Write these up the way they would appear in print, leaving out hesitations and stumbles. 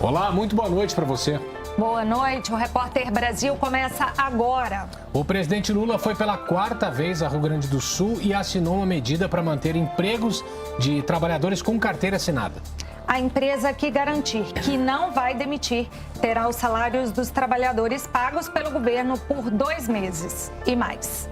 Olá, muito boa noite para você. Boa noite, o Repórter Brasil começa agora. O presidente Lula foi pela 4ª vez a Rio Grande do Sul e assinou uma medida para manter empregos de trabalhadores com carteira assinada. A empresa que garantir que não vai demitir terá os salários dos trabalhadores pagos pelo governo por 2 meses e mais.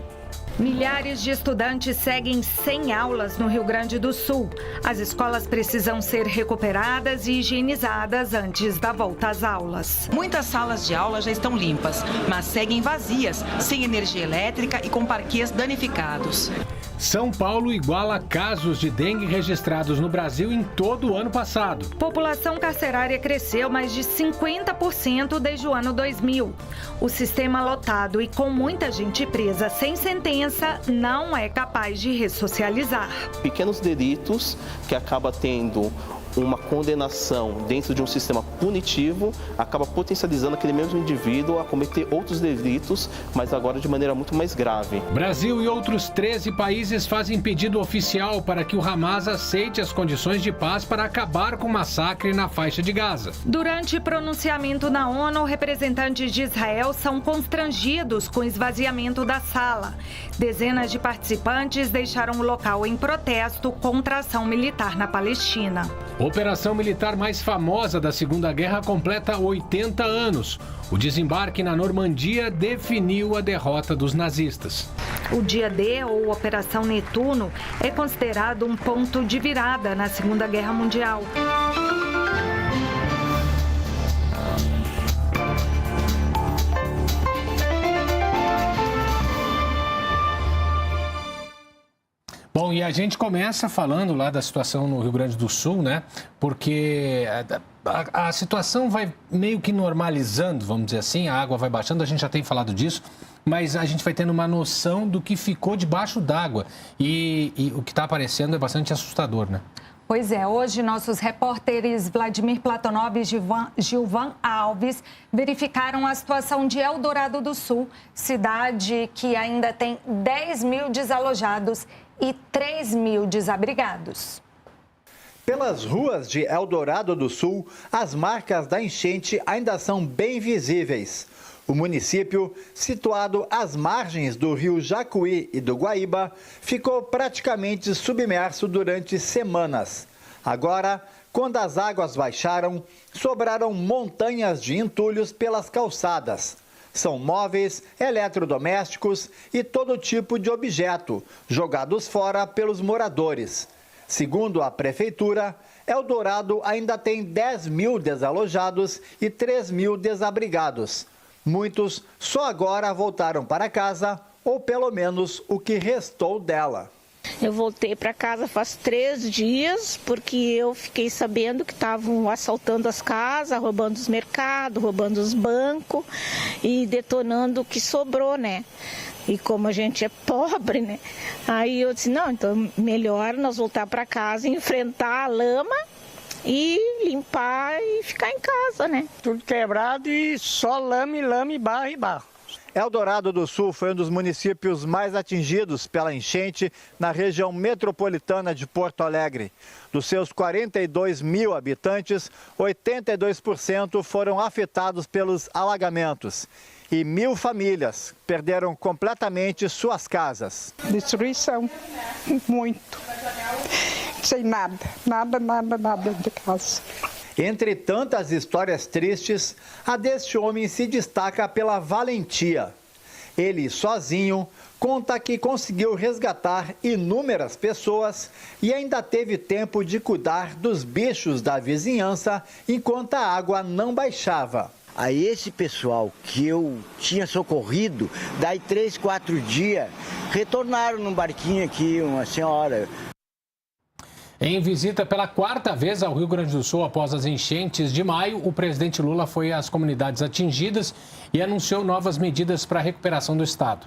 Milhares de estudantes seguem sem aulas no Rio Grande do Sul. As escolas precisam ser recuperadas e higienizadas antes da volta às aulas. Muitas salas de aula já estão limpas, mas seguem vazias, sem energia elétrica e com parquês danificados. São Paulo iguala casos de dengue registrados no Brasil em todo o ano passado. População carcerária cresceu mais de 50% desde o ano 2000. O sistema lotado e com muita gente presa sem sentença não é capaz de ressocializar. Pequenos delitos que acaba tendo uma condenação dentro de um sistema punitivo acaba potencializando aquele mesmo indivíduo a cometer outros delitos, mas agora de maneira muito mais grave. Brasil e outros 13 países fazem pedido oficial para que o Hamas aceite as condições de paz para acabar com o massacre na faixa de Gaza. Durante pronunciamento na ONU, representantes de Israel são constrangidos com o esvaziamento da sala. Dezenas de participantes deixaram o local em protesto contra a ação militar na Palestina. A operação militar mais famosa da Segunda Guerra completa 80 anos. O desembarque na Normandia definiu a derrota dos nazistas. O Dia D, ou Operação Netuno, é considerado um ponto de virada na Segunda Guerra Mundial. Bom, e a gente começa falando lá da situação no Rio Grande do Sul, né? Porque a situação vai meio que normalizando, vamos dizer assim, a água vai baixando, a gente já tem falado disso, mas a gente vai tendo uma noção do que ficou debaixo d'água. E o que está aparecendo é bastante assustador, né? Pois é, hoje nossos repórteres Vladimir Platonov e Gilvan Alves verificaram a situação de Eldorado do Sul, cidade que ainda tem 10 mil desalojados e 3 mil desabrigados. Pelas ruas de Eldorado do Sul, as marcas da enchente ainda são bem visíveis. O município, situado às margens do rio Jacuí e do Guaíba, ficou praticamente submerso durante semanas. Agora, quando as águas baixaram, sobraram montanhas de entulhos pelas calçadas. São móveis, eletrodomésticos e todo tipo de objeto jogados fora pelos moradores. Segundo a prefeitura, Eldorado ainda tem 10 mil desalojados e 3 mil desabrigados. Muitos só agora voltaram para casa, ou pelo menos o que restou dela. Eu voltei para casa faz 3 dias, porque eu fiquei sabendo que estavam assaltando as casas, roubando os mercados, roubando os bancos e detonando o que sobrou, né? E como a gente é pobre, né? Aí eu disse, não, então melhor nós voltar para casa, enfrentar a lama e limpar e ficar em casa, né? Tudo quebrado e só lame, barro e barro. Eldorado do Sul foi um dos municípios mais atingidos pela enchente na região metropolitana de Porto Alegre. Dos seus 42 mil habitantes, 82% foram afetados pelos alagamentos. E 1.000 famílias perderam completamente suas casas. Destruição, muito. Sem nada de casa. Entre tantas histórias tristes, a deste homem se destaca pela valentia. Ele, sozinho, conta que conseguiu resgatar inúmeras pessoas e ainda teve tempo de cuidar dos bichos da vizinhança enquanto a água não baixava. A esse pessoal que eu tinha socorrido, daí 3, 4 dias, retornaram num barquinho aqui, uma senhora. Em visita pela 4ª vez ao Rio Grande do Sul após as enchentes de maio, o presidente Lula foi às comunidades atingidas e anunciou novas medidas para a recuperação do estado.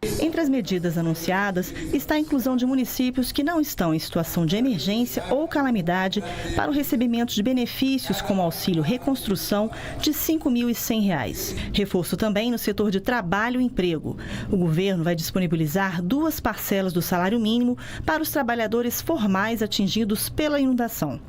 Entre as medidas anunciadas está a inclusão de municípios que não estão em situação de emergência ou calamidade para o recebimento de benefícios como auxílio reconstrução de R$ 5.100. Reforço também no setor de trabalho e emprego. O governo vai disponibilizar 2 parcelas do salário mínimo para os trabalhadores formais atingidos pela inundação.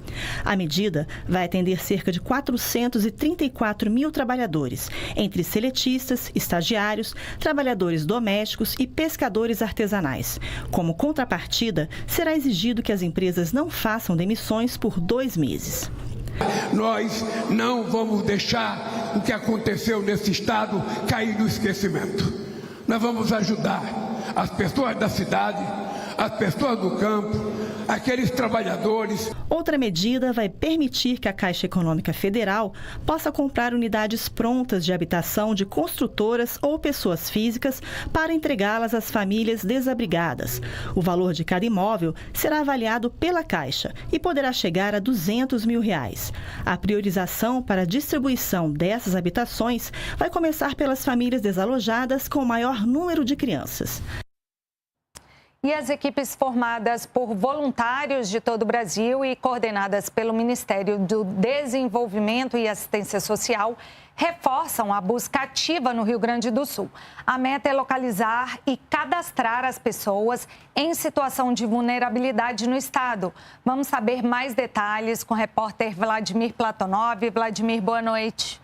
A medida vai atender cerca de 434 mil trabalhadores, entre seletistas, estagiários, trabalhadores domésticos e pescadores artesanais. Como contrapartida, será exigido que as empresas não façam demissões por 2 meses. Nós não vamos deixar o que aconteceu nesse estado cair no esquecimento. Nós vamos ajudar as pessoas da cidade, as pessoas do campo, aqueles trabalhadores. Outra medida vai permitir que a Caixa Econômica Federal possa comprar unidades prontas de habitação de construtoras ou pessoas físicas para entregá-las às famílias desabrigadas. O valor de cada imóvel será avaliado pela Caixa e poderá chegar a R$ 200 mil. A priorização para a distribuição dessas habitações vai começar pelas famílias desalojadas com o maior número de crianças. E as equipes formadas por voluntários de todo o Brasil e coordenadas pelo Ministério do Desenvolvimento e Assistência Social reforçam a busca ativa no Rio Grande do Sul. A meta é localizar e cadastrar as pessoas em situação de vulnerabilidade no estado. Vamos saber mais detalhes com o repórter Vladimir Platonov. Vladimir, boa noite.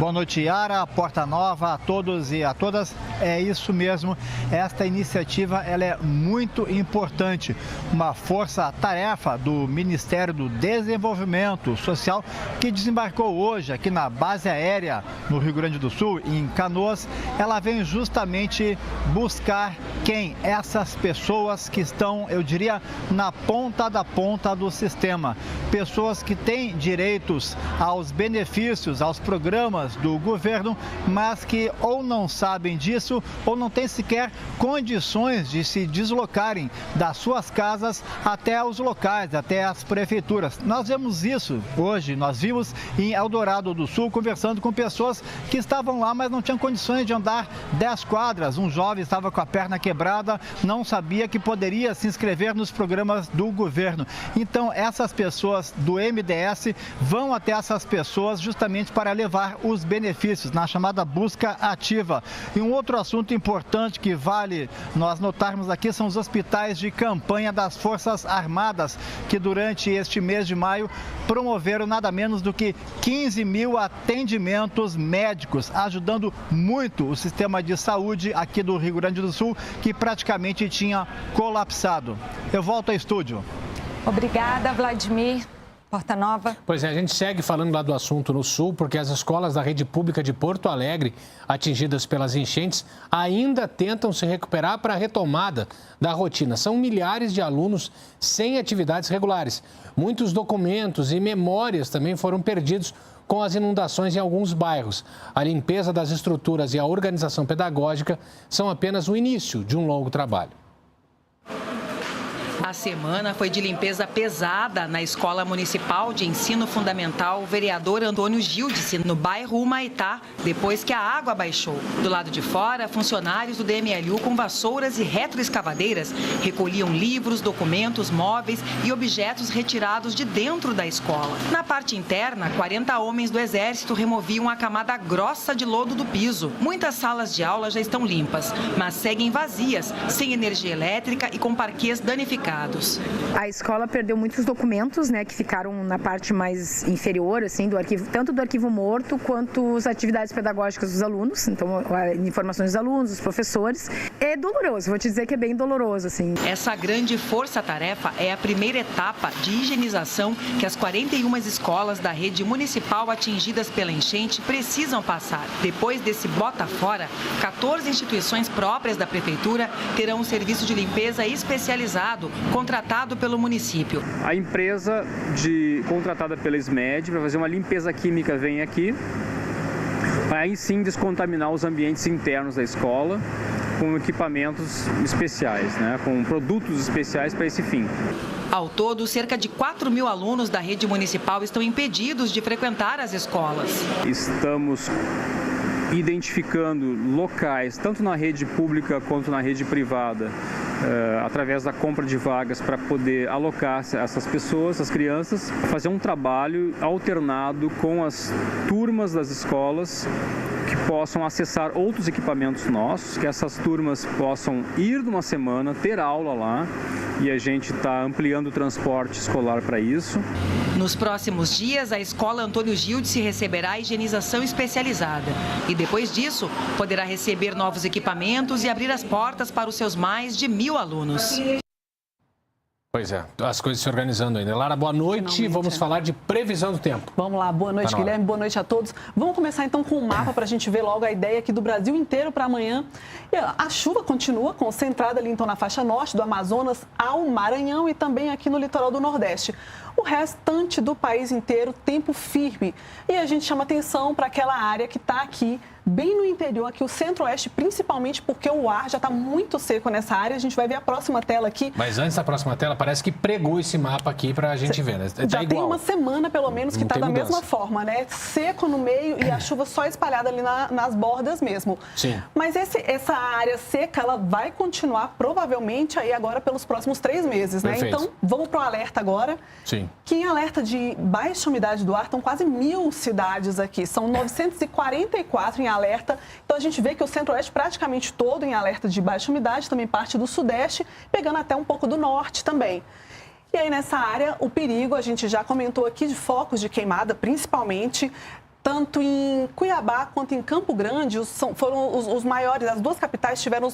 Boa noite, Yara, Porta Nova, a todos e a todas. É isso mesmo, esta iniciativa ela é muito importante. Uma força-tarefa do Ministério do Desenvolvimento Social que desembarcou hoje aqui na base aérea no Rio Grande do Sul, em Canoas. Ela vem justamente buscar quem? Essas pessoas que estão, eu diria, na ponta da ponta do sistema. Pessoas que têm direitos aos benefícios, aos programas do governo, mas que ou não sabem disso ou não têm sequer condições de se deslocarem das suas casas até os locais, até as prefeituras. Nós vemos isso hoje, nós vimos em Eldorado do Sul, conversando com pessoas que estavam lá, mas não tinham condições de andar 10 quadras. Um jovem estava com a perna quebrada, não sabia que poderia se inscrever nos programas do governo. Então, essas pessoas do MDS vão até essas pessoas justamente para levar os benefícios na chamada busca ativa. E um outro assunto importante que vale nós notarmos aqui são os hospitais de campanha das Forças Armadas, que durante este mês de maio promoveram nada menos do que 15 mil atendimentos médicos, ajudando muito o sistema de saúde aqui do Rio Grande do Sul, que praticamente tinha colapsado. Eu volto ao estúdio. Obrigada, Vladimir. Porta Nova. Pois é, a gente segue falando lá do assunto no Sul, porque as escolas da rede pública de Porto Alegre, atingidas pelas enchentes, ainda tentam se recuperar para a retomada da rotina. São milhares de alunos sem atividades regulares. Muitos documentos e memórias também foram perdidos com as inundações em alguns bairros. A limpeza das estruturas e a organização pedagógica são apenas o início de um longo trabalho. A semana foi de limpeza pesada na Escola Municipal de Ensino Fundamental Vereador Antônio Gildice, no bairro Humaitá, depois que a água baixou. Do lado de fora, funcionários do DMLU com vassouras e retroescavadeiras recolhiam livros, documentos, móveis e objetos retirados de dentro da escola. Na parte interna, 40 homens do Exército removiam a camada grossa de lodo do piso. Muitas salas de aula já estão limpas, mas seguem vazias, sem energia elétrica e com parquês danificados. A escola perdeu muitos documentos, né, que ficaram na parte mais inferior, assim, do arquivo, tanto do arquivo morto quanto as atividades pedagógicas dos alunos, então informações dos alunos, dos professores. É doloroso, vou te dizer que é bem doloroso, assim. Essa grande força-tarefa é a primeira etapa de higienização que as 41 escolas da rede municipal atingidas pela enchente precisam passar. Depois desse bota fora, 14 instituições próprias da prefeitura terão um serviço de limpeza especializado contratado pelo município. A empresa contratada pela SMED para fazer uma limpeza química vem aqui, para aí sim descontaminar os ambientes internos da escola com equipamentos especiais, né, com produtos especiais para esse fim. Ao todo, cerca de 4 mil alunos da rede municipal estão impedidos de frequentar as escolas. Estamos identificando locais, tanto na rede pública quanto na rede privada, através da compra de vagas para poder alocar essas pessoas, essas crianças, fazer um trabalho alternado com as turmas das escolas que possam acessar outros equipamentos nossos, que essas turmas possam ir numa semana, ter aula lá, e a gente está ampliando o transporte escolar para isso. Nos próximos dias, a escola Antônio Gildes receberá higienização especializada e depois disso poderá receber novos equipamentos e abrir as portas para os seus mais de 1.000 alunos. Pois é, as coisas se organizando ainda. Lara, boa noite. Finalmente, vamos falar de previsão do tempo. Vamos lá, boa noite, Guilherme, boa noite a todos. Vamos começar então com o mapa para a gente ver logo a ideia aqui do Brasil inteiro para amanhã. E a chuva continua concentrada ali então na faixa norte do Amazonas ao Maranhão e também aqui no litoral do Nordeste. O restante do país inteiro, tempo firme. E a gente chama atenção para aquela área que está aqui, bem no interior, aqui o centro-oeste, principalmente porque o ar já está muito seco nessa área. A gente vai ver a próxima tela aqui. Mas antes da próxima tela, parece que pregou esse mapa aqui para a gente ver, né? Já tem uma semana, pelo menos, que está da mesma forma, né? Seco no meio e a chuva só espalhada ali nas bordas mesmo. Sim. Mas essa área seca, ela vai continuar provavelmente aí agora pelos próximos 3 meses, né? Perfeito. Então, vamos para o alerta agora. Sim. Que em alerta de baixa umidade do ar, estão quase 1.000 cidades aqui. São 944 em alerta. Então, a gente vê que o centro-oeste praticamente todo em alerta de baixa umidade, também parte do sudeste, pegando até um pouco do norte também. E aí, nessa área, o perigo, a gente já comentou aqui, de focos de queimada, principalmente, tanto em Cuiabá quanto em Campo Grande, foram os maiores, as duas capitais tiveram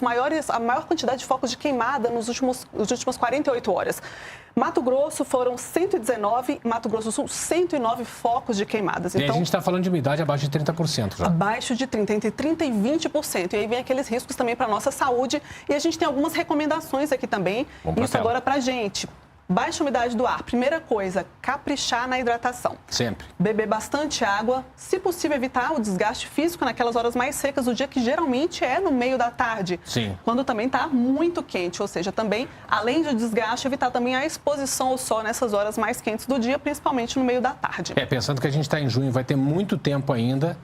a maior quantidade de focos de queimada nas últimas 48 horas. Mato Grosso foram 119, Mato Grosso do Sul, 109 focos de queimadas. E então, a gente está falando de umidade abaixo de 30% já. Abaixo de 30%, entre 30% e 20%. E aí vem aqueles riscos também para a nossa saúde. E a gente tem algumas recomendações aqui também. Isso agora para a gente. Baixa umidade do ar. Primeira coisa, caprichar na hidratação. Sempre. Beber bastante água. Se possível, evitar o desgaste físico naquelas horas mais secas do dia, que geralmente é no meio da tarde. Sim. Quando também está muito quente. Ou seja, também, além do desgaste, evitar também a exposição ao sol nessas horas mais quentes do dia, principalmente no meio da tarde. Pensando que a gente está em junho, vai ter muito tempo ainda.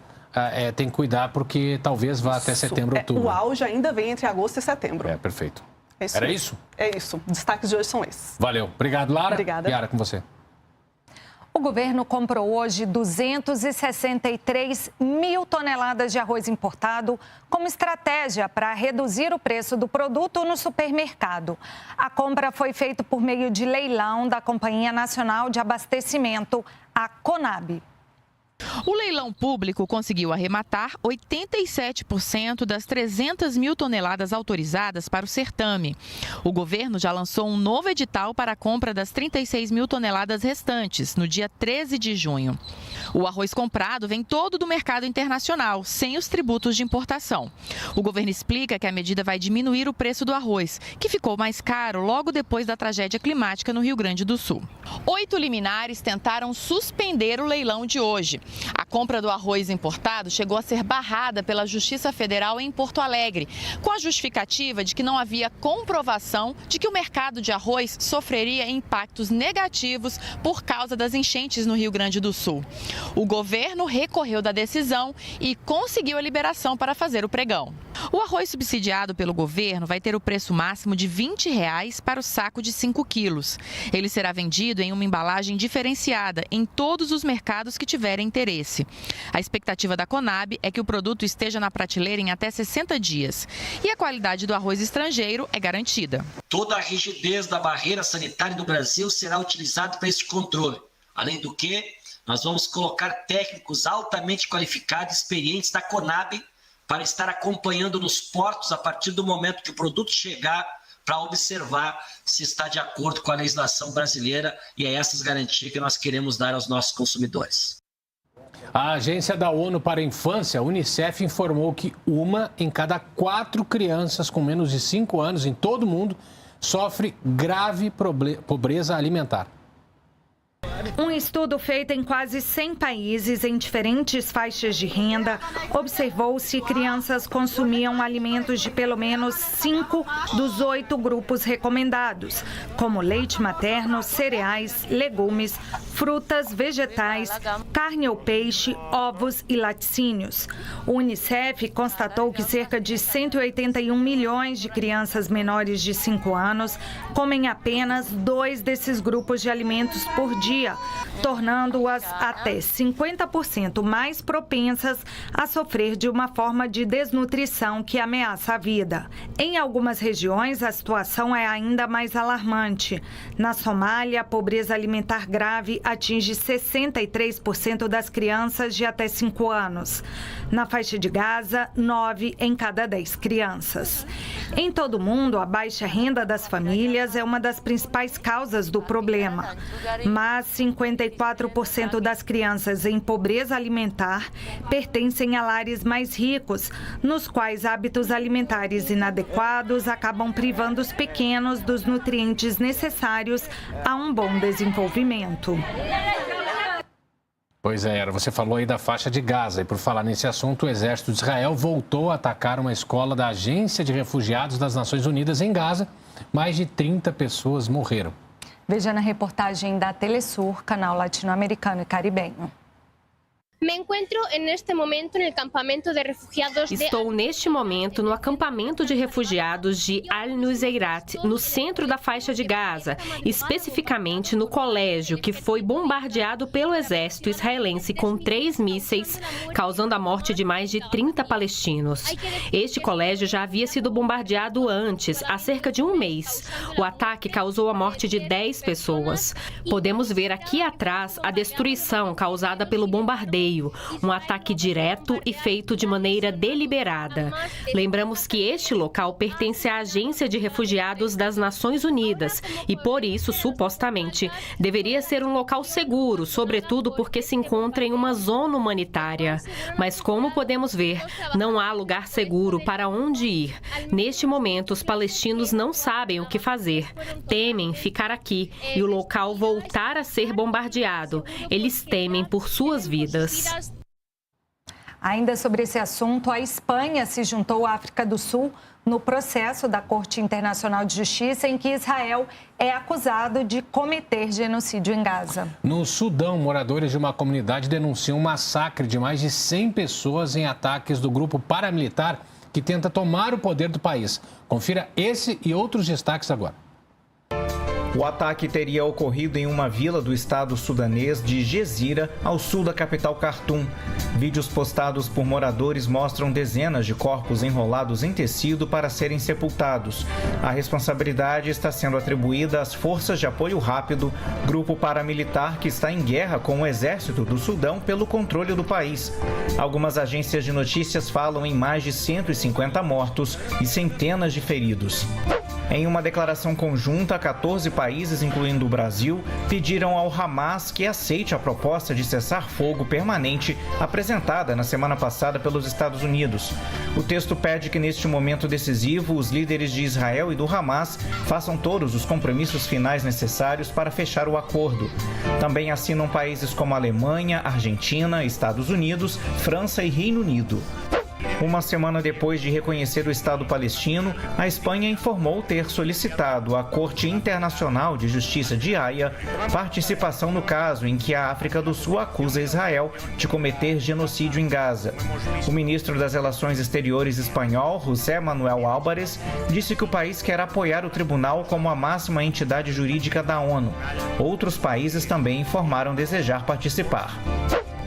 Tem que cuidar porque talvez vá até setembro, outubro. O auge ainda vem entre agosto e setembro. Perfeito. Era isso? É isso. Destaques de hoje são esses. Valeu. Obrigado, Lara. Obrigada. Yara, com você. O governo comprou hoje 263 mil toneladas de arroz importado como estratégia para reduzir o preço do produto no supermercado. A compra foi feita por meio de leilão da Companhia Nacional de Abastecimento, a CONAB. O leilão público conseguiu arrematar 87% das 300 mil toneladas autorizadas para o certame. O governo já lançou um novo edital para a compra das 36 mil toneladas restantes, no dia 13 de junho. O arroz comprado vem todo do mercado internacional, sem os tributos de importação. O governo explica que a medida vai diminuir o preço do arroz, que ficou mais caro logo depois da tragédia climática no Rio Grande do Sul. 8 liminares tentaram suspender o leilão de hoje. A compra do arroz importado chegou a ser barrada pela Justiça Federal em Porto Alegre, com a justificativa de que não havia comprovação de que o mercado de arroz sofreria impactos negativos por causa das enchentes no Rio Grande do Sul. O governo recorreu da decisão e conseguiu a liberação para fazer o pregão. O arroz subsidiado pelo governo vai ter o preço máximo de R$ 20 para o saco de 5 quilos. Ele será vendido em uma embalagem diferenciada em todos os mercados que tiverem interesse. A expectativa da CONAB é que o produto esteja na prateleira em até 60 dias. E a qualidade do arroz estrangeiro é garantida. Toda a rigidez da barreira sanitária do Brasil será utilizada para esse controle. Além do que, nós vamos colocar técnicos altamente qualificados e experientes da CONAB para estar acompanhando nos portos a partir do momento que o produto chegar, para observar se está de acordo com a legislação brasileira, e é essas garantias que nós queremos dar aos nossos consumidores. A Agência da ONU para a Infância, a Unicef, informou que 1 em cada 4 crianças com menos de 5 anos em todo o mundo sofre grave pobreza alimentar. Um estudo feito em quase 100 países, em diferentes faixas de renda, observou se crianças consumiam alimentos de pelo menos 5 dos 8 grupos recomendados, como leite materno, cereais, legumes, frutas, vegetais, carne ou peixe, ovos e laticínios. O Unicef constatou que cerca de 181 milhões de crianças menores de 5 anos comem apenas 2 desses grupos de alimentos por dia, tornando-as até 50% mais propensas a sofrer de uma forma de desnutrição que ameaça a vida. Em algumas regiões, a situação é ainda mais alarmante. Na Somália, a pobreza alimentar grave atinge 63% das crianças de até 5 anos. Na faixa de Gaza, 9 em cada 10 crianças. Em todo o mundo, a baixa renda das famílias é uma das principais causas do problema. Mas 54% das crianças em pobreza alimentar pertencem a lares mais ricos, nos quais hábitos alimentares inadequados acabam privando os pequenos dos nutrientes necessários a um bom desenvolvimento. Pois é, você falou aí da faixa de Gaza. E por falar nesse assunto, o exército de Israel voltou a atacar uma escola da Agência de Refugiados das Nações Unidas em Gaza. Mais de 30 pessoas morreram. Veja na reportagem da Telesur, canal latino-americano e caribenho. Estou neste momento no acampamento de refugiados de Al-Nuseirat, no centro da faixa de Gaza, especificamente no colégio que foi bombardeado pelo exército israelense com 3 mísseis, causando a morte de mais de 30 palestinos. Este colégio já havia sido bombardeado antes, há cerca de um mês. O ataque causou a morte de 10 pessoas. Podemos ver aqui atrás a destruição causada pelo bombardeio. Um ataque direto e feito de maneira deliberada. Lembramos que este local pertence à Agência de Refugiados das Nações Unidas e, por isso, supostamente, deveria ser um local seguro, sobretudo porque se encontra em uma zona humanitária. Mas, como podemos ver, não há lugar seguro para onde ir. Neste momento, os palestinos não sabem o que fazer. Temem ficar aqui e o local voltar a ser bombardeado. Eles temem por suas vidas. Ainda sobre esse assunto, a Espanha se juntou à África do Sul no processo da Corte Internacional de Justiça em que Israel é acusado de cometer genocídio em Gaza. No Sudão, moradores de uma comunidade denunciam um massacre de mais de 100 pessoas em ataques do grupo paramilitar que tenta tomar o poder do país. Confira esse e outros destaques agora. O ataque teria ocorrido em uma vila do estado sudanês de Gezira, ao sul da capital Khartoum. Vídeos postados por moradores mostram dezenas de corpos enrolados em tecido para serem sepultados. A responsabilidade está sendo atribuída às Forças de Apoio Rápido, grupo paramilitar que está em guerra com o exército do Sudão pelo controle do país. Algumas agências de notícias falam em mais de 150 mortos e centenas de feridos. Em uma declaração conjunta, 14 países, incluindo o Brasil, pediram ao Hamas que aceite a proposta de cessar-fogo permanente apresentada na semana passada pelos Estados Unidos. O texto pede que, neste momento decisivo, os líderes de Israel e do Hamas façam todos os compromissos finais necessários para fechar o acordo. Também assinam países como Alemanha, Argentina, Estados Unidos, França e Reino Unido. Uma semana depois de reconhecer o Estado palestino, a Espanha informou ter solicitado à Corte Internacional de Justiça de Haia participação no caso em que a África do Sul acusa Israel de cometer genocídio em Gaza. O ministro das Relações Exteriores espanhol, José Manuel Álvarez, disse que o país quer apoiar o tribunal como a máxima entidade jurídica da ONU. Outros países também informaram desejar participar.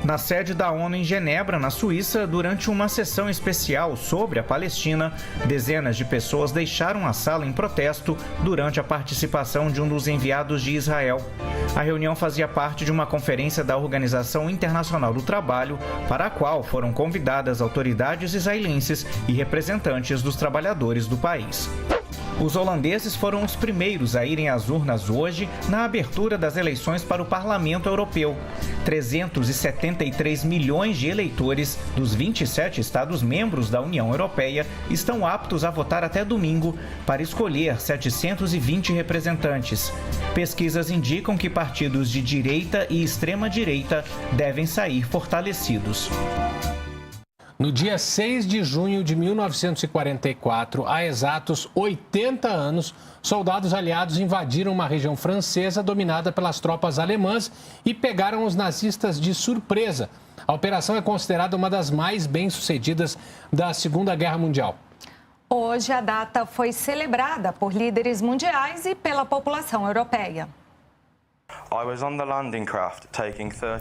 Na sede da ONU em Genebra, na Suíça, durante uma sessão especial sobre a Palestina, dezenas de pessoas deixaram a sala em protesto durante a participação de um dos enviados de Israel. A reunião fazia parte de uma conferência da Organização Internacional do Trabalho, para a qual foram convidadas autoridades israelenses e representantes dos trabalhadores do país. Os holandeses foram os primeiros a irem às urnas hoje na abertura das eleições para o Parlamento Europeu. 373 milhões de eleitores dos 27 Estados-membros da União Europeia estão aptos a votar até domingo para escolher 720 representantes. Pesquisas indicam que partidos de direita e extrema-direita devem sair fortalecidos. No dia 6 de junho de 1944, há exatos 80 anos, soldados aliados invadiram uma região francesa dominada pelas tropas alemãs e pegaram os nazistas de surpresa. A operação é considerada uma das mais bem-sucedidas da Segunda Guerra Mundial. Hoje, a data foi celebrada por líderes mundiais e pela população europeia.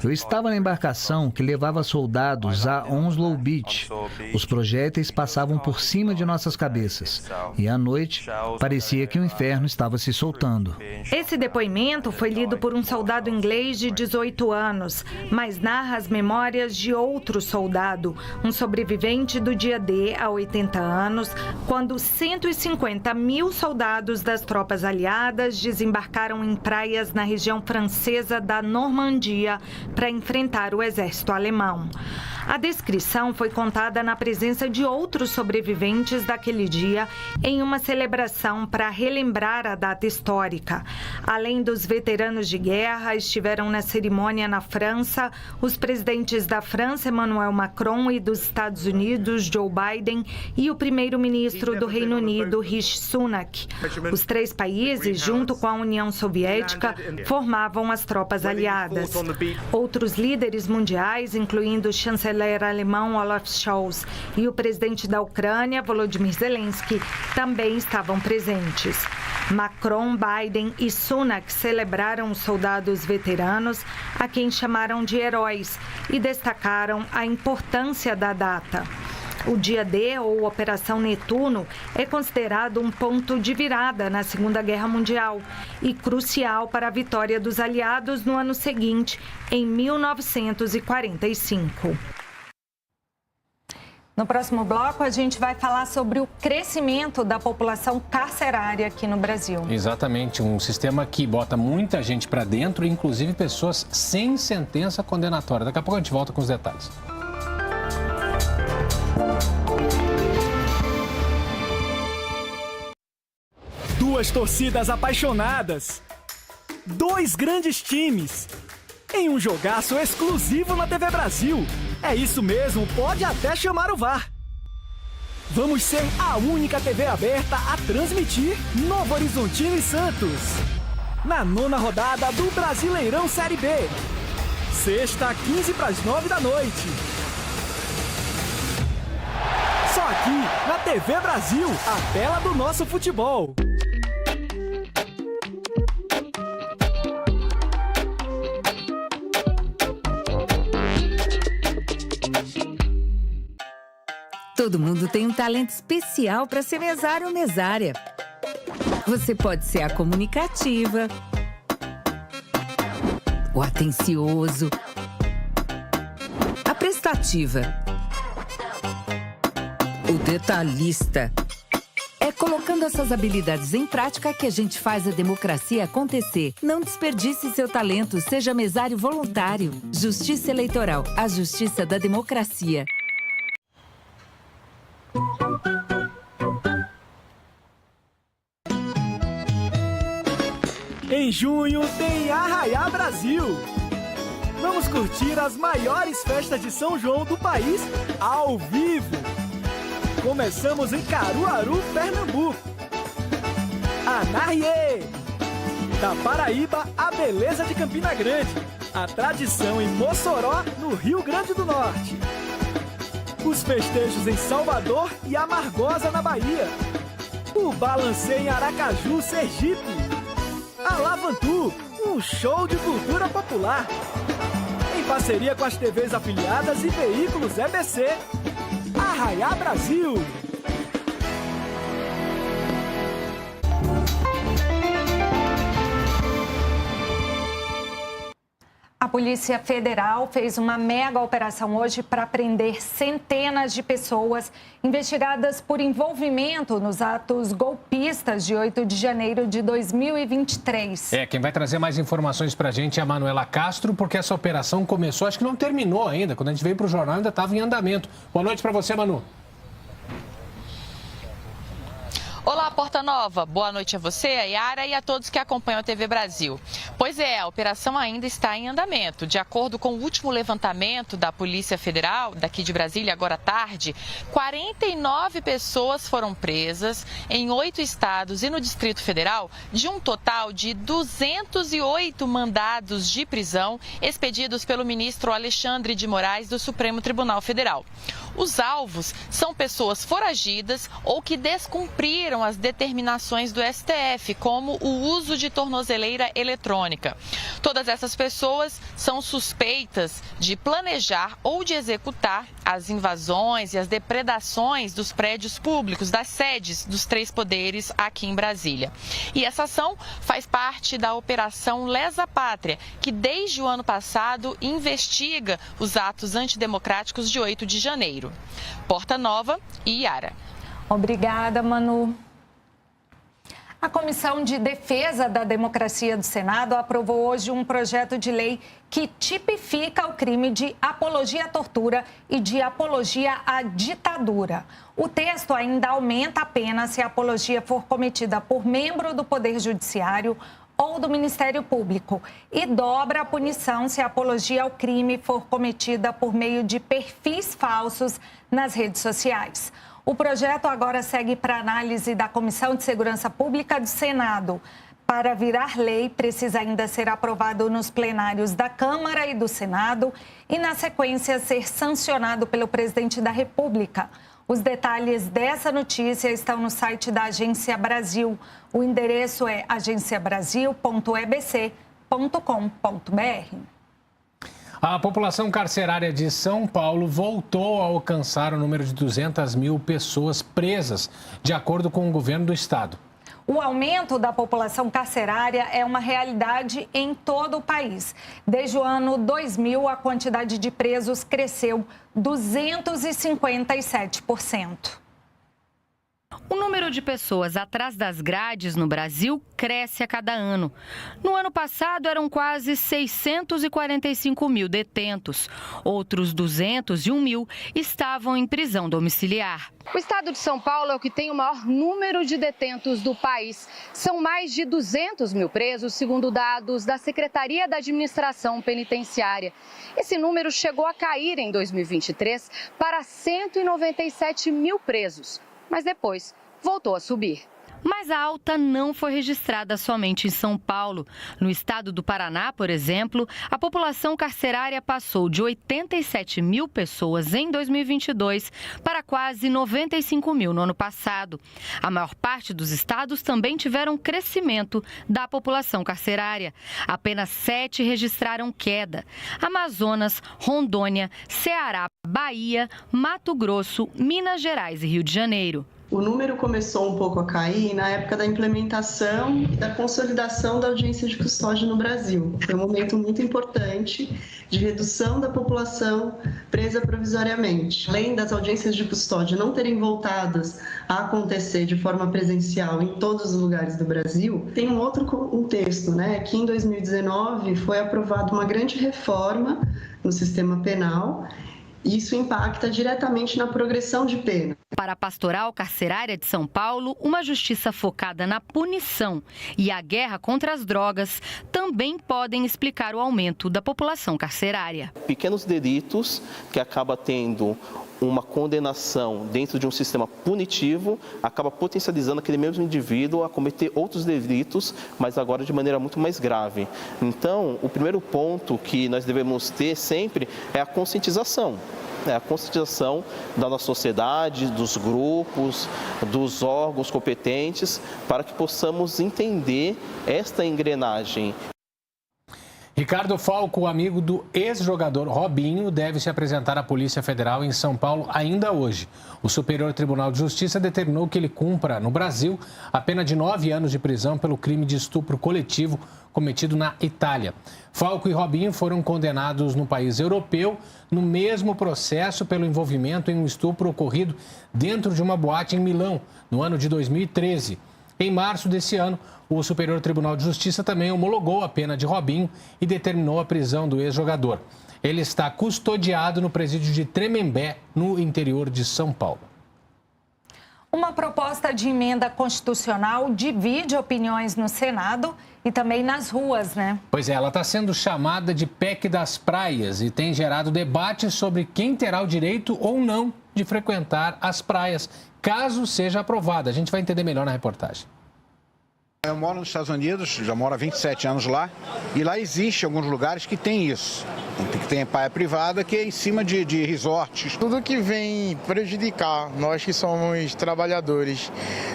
Eu estava na embarcação que levava soldados a Onslow Beach. Os projéteis passavam por cima de nossas cabeças. E à noite, parecia que o inferno estava se soltando. Esse depoimento foi lido por um soldado inglês de 18 anos, mas narra as memórias de outro soldado, um sobrevivente do dia D há 80 anos, quando 150 mil soldados das tropas aliadas desembarcaram em praias na região francesa da Normandia para enfrentar o exército alemão. A descrição foi contada na presença de outros sobreviventes daquele dia em uma celebração para relembrar a data histórica. Além dos veteranos de guerra, estiveram na cerimônia na França os presidentes da França, Emmanuel Macron, e dos Estados Unidos, Joe Biden, e o primeiro-ministro do Reino Unido, Rishi Sunak. Os três países, junto com a União Soviética, formavam as tropas aliadas. Outros líderes mundiais, incluindo o chanceler alemão Olaf Scholz e o presidente da Ucrânia, Volodymyr Zelensky, também estavam presentes. Macron, Biden e Sunak celebraram os soldados veteranos, a quem chamaram de heróis, e destacaram a importância da data. O dia D, ou Operação Netuno, é considerado um ponto de virada na Segunda Guerra Mundial e crucial para a vitória dos aliados no ano seguinte, em 1945. No próximo bloco, a gente vai falar sobre o crescimento da população carcerária aqui no Brasil. Exatamente, um sistema que bota muita gente para dentro, inclusive pessoas sem sentença condenatória. Daqui a pouco a gente volta com os detalhes. Duas torcidas apaixonadas, dois grandes times, em um jogaço exclusivo na TV Brasil. É isso mesmo, pode até chamar o VAR. Vamos ser a única TV aberta a transmitir Novo Horizontino e Santos, na 9ª rodada do Brasileirão Série B. Sexta, 8:45 da noite. Só aqui, na TV Brasil, a tela do nosso futebol. Todo mundo tem um talento especial para ser mesário ou mesária. Você pode ser a comunicativa, o atencioso, a prestativa, o detalhista. É colocando essas habilidades em prática que a gente faz a democracia acontecer. Não desperdice seu talento, seja mesário voluntário. Justiça Eleitoral, a justiça da democracia. Em junho tem Arraiá Brasil. Vamos curtir as maiores festas de São João do país ao vivo. Começamos em Caruaru, Pernambuco. Anahie! Da Paraíba, a beleza de Campina Grande. A tradição em Mossoró, no Rio Grande do Norte. Os festejos em Salvador e Amargosa, na Bahia. O Balancê em Aracaju, Sergipe. A Lavantu, um show de cultura popular. Em parceria com as TVs afiliadas e veículos EBC. Arraiá Brasil. A Polícia Federal fez uma mega operação hoje para prender centenas de pessoas investigadas por envolvimento nos atos golpistas de 8 de janeiro de 2023. Quem vai trazer mais informações para a gente é a Manuela Castro, porque essa operação começou, acho que não terminou ainda. Quando a gente veio para o jornal ainda estava em andamento. Boa noite para você, Manu. Olá, Porta Nova. Boa noite a você, a Yara e a todos que acompanham a TV Brasil. Pois é, a operação ainda está em andamento. De acordo com o último levantamento da Polícia Federal, daqui de Brasília, agora à tarde, 49 pessoas foram presas em 8 estados e no Distrito Federal, de um total de 208 mandados de prisão expedidos pelo ministro Alexandre de Moraes do Supremo Tribunal Federal. Os alvos são pessoas foragidas ou que descumpriram as determinações do STF, como o uso de tornozeleira eletrônica. Todas essas pessoas são suspeitas de planejar ou de executar as invasões e as depredações dos prédios públicos, das sedes dos 3 poderes aqui em Brasília. E essa ação faz parte da Operação Lesa Pátria, que desde o ano passado investiga os atos antidemocráticos de 8 de janeiro. Porta Nova e Yara. Obrigada, Manu. A Comissão de Defesa da Democracia do Senado aprovou hoje um projeto de lei que tipifica o crime de apologia à tortura e de apologia à ditadura. O texto ainda aumenta a pena se a apologia for cometida por membro do Poder Judiciário ou do Ministério Público e dobra a punição se a apologia ao crime for cometida por meio de perfis falsos nas redes sociais. O projeto agora segue para análise da Comissão de Segurança Pública do Senado. Para virar lei, precisa ainda ser aprovado nos plenários da Câmara e do Senado e, na sequência, ser sancionado pelo presidente da República. Os detalhes dessa notícia estão no site da Agência Brasil. O endereço é agenciabrasil.ebc.com.br. A população carcerária de São Paulo voltou a alcançar o número de 200 mil pessoas presas, de acordo com o governo do estado. O aumento da população carcerária é uma realidade em todo o país. Desde o ano 2000, a quantidade de presos cresceu 257%. O número de pessoas atrás das grades no Brasil cresce a cada ano. No ano passado, eram quase 645 mil detentos. Outros 201 mil estavam em prisão domiciliar. O estado de São Paulo é o que tem o maior número de detentos do país. São mais de 200 mil presos, segundo dados da Secretaria da Administração Penitenciária. Esse número chegou a cair em 2023 para 197 mil presos. Mas depois voltou a subir. Mas a alta não foi registrada somente em São Paulo. No estado do Paraná, por exemplo, a população carcerária passou de 87 mil pessoas em 2022 para quase 95 mil no ano passado. A maior parte dos estados também tiveram crescimento da população carcerária. Apenas 7 registraram queda: Amazonas, Rondônia, Ceará, Bahia, Mato Grosso, Minas Gerais e Rio de Janeiro. O número começou um pouco a cair na época da implementação e da consolidação da audiência de custódia no Brasil. Foi um momento muito importante de redução da população presa provisoriamente. Além das audiências de custódia não terem voltadas a acontecer de forma presencial em todos os lugares do Brasil, tem um outro contexto, né? Que em 2019 foi aprovada uma grande reforma no sistema penal. Isso impacta diretamente na progressão de pena. Para a Pastoral Carcerária de São Paulo, uma justiça focada na punição e a guerra contra as drogas também podem explicar o aumento da população carcerária. Pequenos delitos que acabam tendo uma condenação dentro de um sistema punitivo, acaba potencializando aquele mesmo indivíduo a cometer outros delitos, mas agora de maneira muito mais grave. Então, o primeiro ponto que nós devemos ter sempre é a conscientização. A conscientização da nossa sociedade, dos grupos, dos órgãos competentes, para que possamos entender esta engrenagem. Ricardo Falco, amigo do ex-jogador Robinho, deve se apresentar à Polícia Federal em São Paulo ainda hoje. O Superior Tribunal de Justiça determinou que ele cumpra, no Brasil, a pena de 9 anos de prisão pelo crime de estupro coletivo cometido na Itália. Falco e Robinho foram condenados no país europeu no mesmo processo pelo envolvimento em um estupro ocorrido dentro de uma boate em Milão, no ano de 2013. Em março desse ano, o Superior Tribunal de Justiça também homologou a pena de Robinho e determinou a prisão do ex-jogador. Ele está custodiado no presídio de Tremembé, no interior de São Paulo. Uma proposta de emenda constitucional divide opiniões no Senado e também nas ruas, né? Pois é, ela está sendo chamada de PEC das praias e tem gerado debates sobre quem terá o direito ou não de frequentar as praias, caso seja aprovada. A gente vai entender melhor na reportagem. Eu moro nos Estados Unidos, já moro há 27 anos lá, e lá existe alguns lugares que tem isso. Que tem praia privada que é em cima de resorts. Tudo que vem prejudicar nós que somos trabalhadores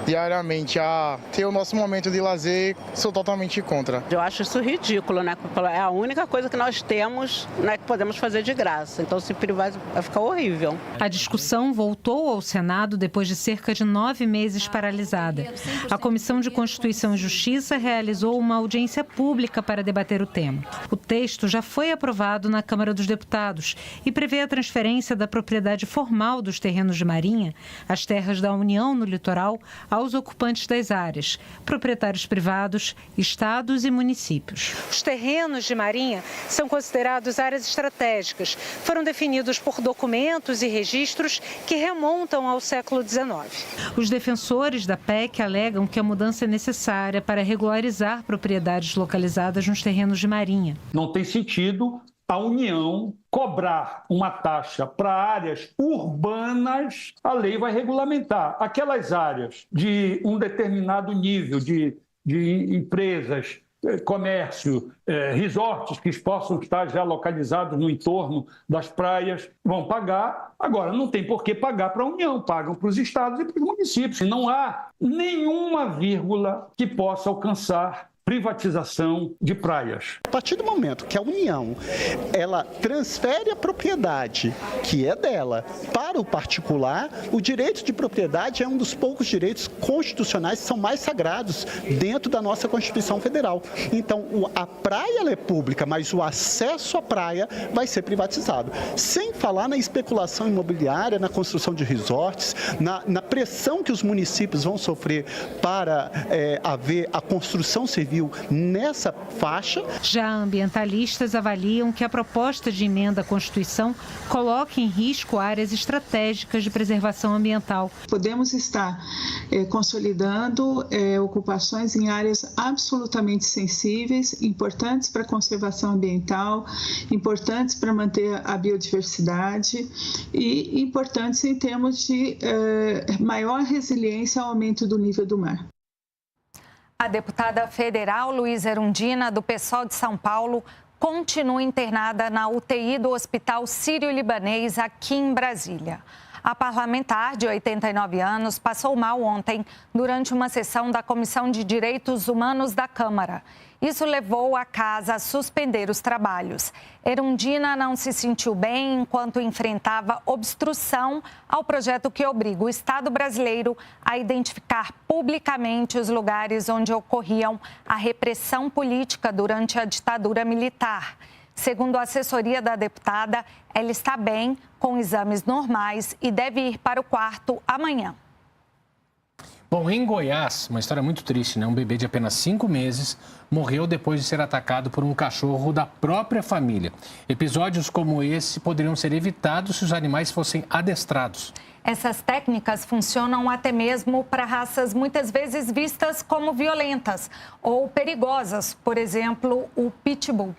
diariamente a ter o nosso momento de lazer, sou totalmente contra. Eu acho isso ridículo, né? É a única coisa que nós temos, né, que podemos fazer de graça. Então, se privar, vai ficar horrível. A discussão voltou ao Senado depois de cerca de 9 meses paralisada. A Comissão de Constituição e Justiça realizou uma audiência pública para debater o tema. O texto já foi aprovado na Câmara dos Deputados e prevê a transferência da propriedade formal dos terrenos de Marinha, as terras da União no litoral, aos ocupantes das áreas, proprietários privados, estados e municípios. Os terrenos de Marinha são considerados áreas estratégicas. Foram definidos por documentos e registros que remontam ao século XIX. Os defensores da PEC alegam que a mudança é necessária para regularizar propriedades localizadas nos terrenos de Marinha. Não tem sentido a União cobrar uma taxa para áreas urbanas. A lei vai regulamentar aquelas áreas de um determinado nível de empresas, comércio, resorts que possam estar já localizados no entorno das praias, vão pagar. Agora, não tem por que pagar para a União, pagam para os estados e para os municípios. Não há nenhuma vírgula que possa alcançar privatização de praias. A partir do momento que a União ela transfere a propriedade que é dela para o particular, o direito de propriedade é um dos poucos direitos constitucionais que são mais sagrados dentro da nossa Constituição Federal. Então, a praia ela é pública, mas o acesso à praia vai ser privatizado. Sem falar na especulação imobiliária, na construção de resorts, na pressão que os municípios vão sofrer para haver a construção civil nessa faixa. Já ambientalistas avaliam que a proposta de emenda à Constituição coloca em risco áreas estratégicas de preservação ambiental. Podemos estar consolidando ocupações em áreas absolutamente sensíveis, importantes para a conservação ambiental, importantes para manter a biodiversidade e importantes em termos de maior resiliência ao aumento do nível do mar. A deputada federal Luísa Erundina, do PSOL de São Paulo, continua internada na UTI do Hospital Sírio-Libanês, aqui em Brasília. A parlamentar, de 89 anos, passou mal ontem durante uma sessão da Comissão de Direitos Humanos da Câmara. Isso levou a casa a suspender os trabalhos. Erundina não se sentiu bem enquanto enfrentava obstrução ao projeto que obriga o Estado brasileiro a identificar publicamente os lugares onde ocorriam a repressão política durante a ditadura militar. Segundo a assessoria da deputada, ela está bem, com exames normais e deve ir para o quarto amanhã. Bom, em Goiás, uma história muito triste, né? Um bebê de apenas 5 meses morreu depois de ser atacado por um cachorro da própria família. Episódios como esse poderiam ser evitados se os animais fossem adestrados. Essas técnicas funcionam até mesmo para raças muitas vezes vistas como violentas ou perigosas, por exemplo, o pitbull.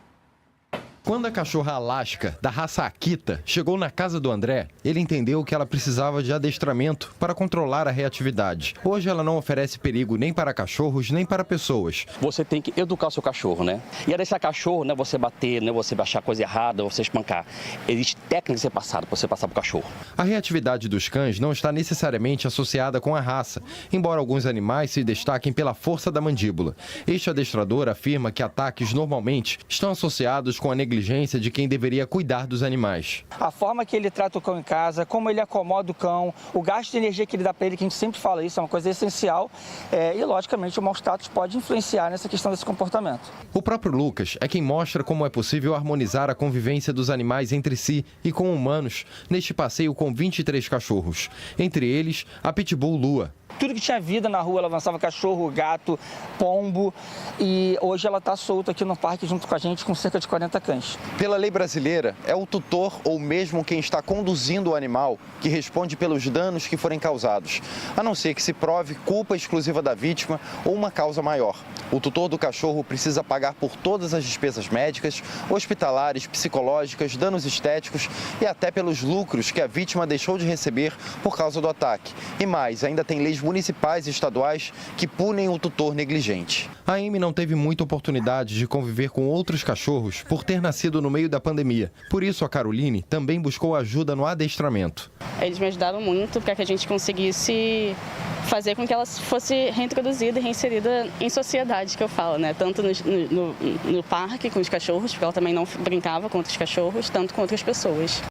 Quando a cachorra Alaska, da raça Akita, chegou na casa do André, ele entendeu que ela precisava de adestramento para controlar a reatividade. Hoje ela não oferece perigo nem para cachorros, nem para pessoas. Você tem que educar o seu cachorro, né? E é deixar cachorro, não é você bater, não é você achar coisa errada, você espancar. Existe técnica de ser passada para você passar para o cachorro. A reatividade dos cães não está necessariamente associada com a raça, embora alguns animais se destaquem pela força da mandíbula. Este adestrador afirma que ataques normalmente estão associados com a negligência de quem deveria cuidar dos animais. A forma que ele trata o cão em casa, como ele acomoda o cão, o gasto de energia que ele dá para ele, que a gente sempre fala isso, é uma coisa essencial. E, logicamente, o maus tratos pode influenciar nessa questão desse comportamento. O próprio Lucas é quem mostra como é possível harmonizar a convivência dos animais entre si e com humanos neste passeio com 23 cachorros. Entre eles, a Pitbull Lua. Tudo que tinha vida na rua, ela avançava cachorro, gato, pombo, e hoje ela está solta aqui no parque junto com a gente com cerca de 40 cães. Pela lei brasileira, é o tutor ou mesmo quem está conduzindo o animal que responde pelos danos que forem causados, a não ser que se prove culpa exclusiva da vítima ou uma causa maior. O tutor do cachorro precisa pagar por todas as despesas médicas, hospitalares, psicológicas, danos estéticos e até pelos lucros que a vítima deixou de receber por causa do ataque. E mais, ainda tem leis municipais e estaduais que punem o tutor negligente. A Amy não teve muita oportunidade de conviver com outros cachorros por ter nascido no meio da pandemia. Por isso, a Caroline também buscou ajuda no adestramento. Eles me ajudaram muito para que a gente conseguisse fazer com que ela fosse reintroduzida e reinserida em sociedade, que eu falo, né? Tanto no parque com os cachorros, porque ela também não brincava com outros cachorros, tanto com outras pessoas.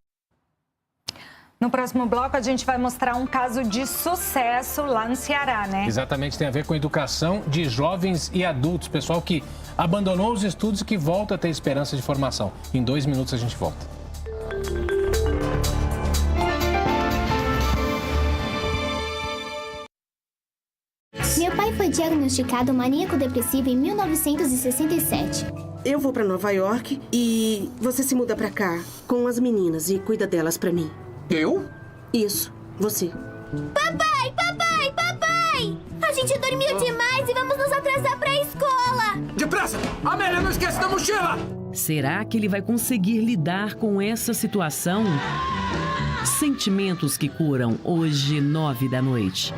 No próximo bloco, a gente vai mostrar um caso de sucesso lá no Ceará, né? Exatamente, tem a ver com a educação de jovens e adultos, pessoal que abandonou os estudos e que volta a ter esperança de formação. Em 2 minutos a gente volta. Meu pai foi diagnosticado maníaco-depressivo em 1967. Eu vou pra Nova York e você se muda pra cá com as meninas e cuida delas pra mim. Eu? Isso, você. Papai, papai, papai! A gente dormiu demais e vamos nos atrasar pra escola! Depressa! Amélia, não esquece da mochila! Será que ele vai conseguir lidar com essa situação? Sentimentos que curam, hoje, 21h.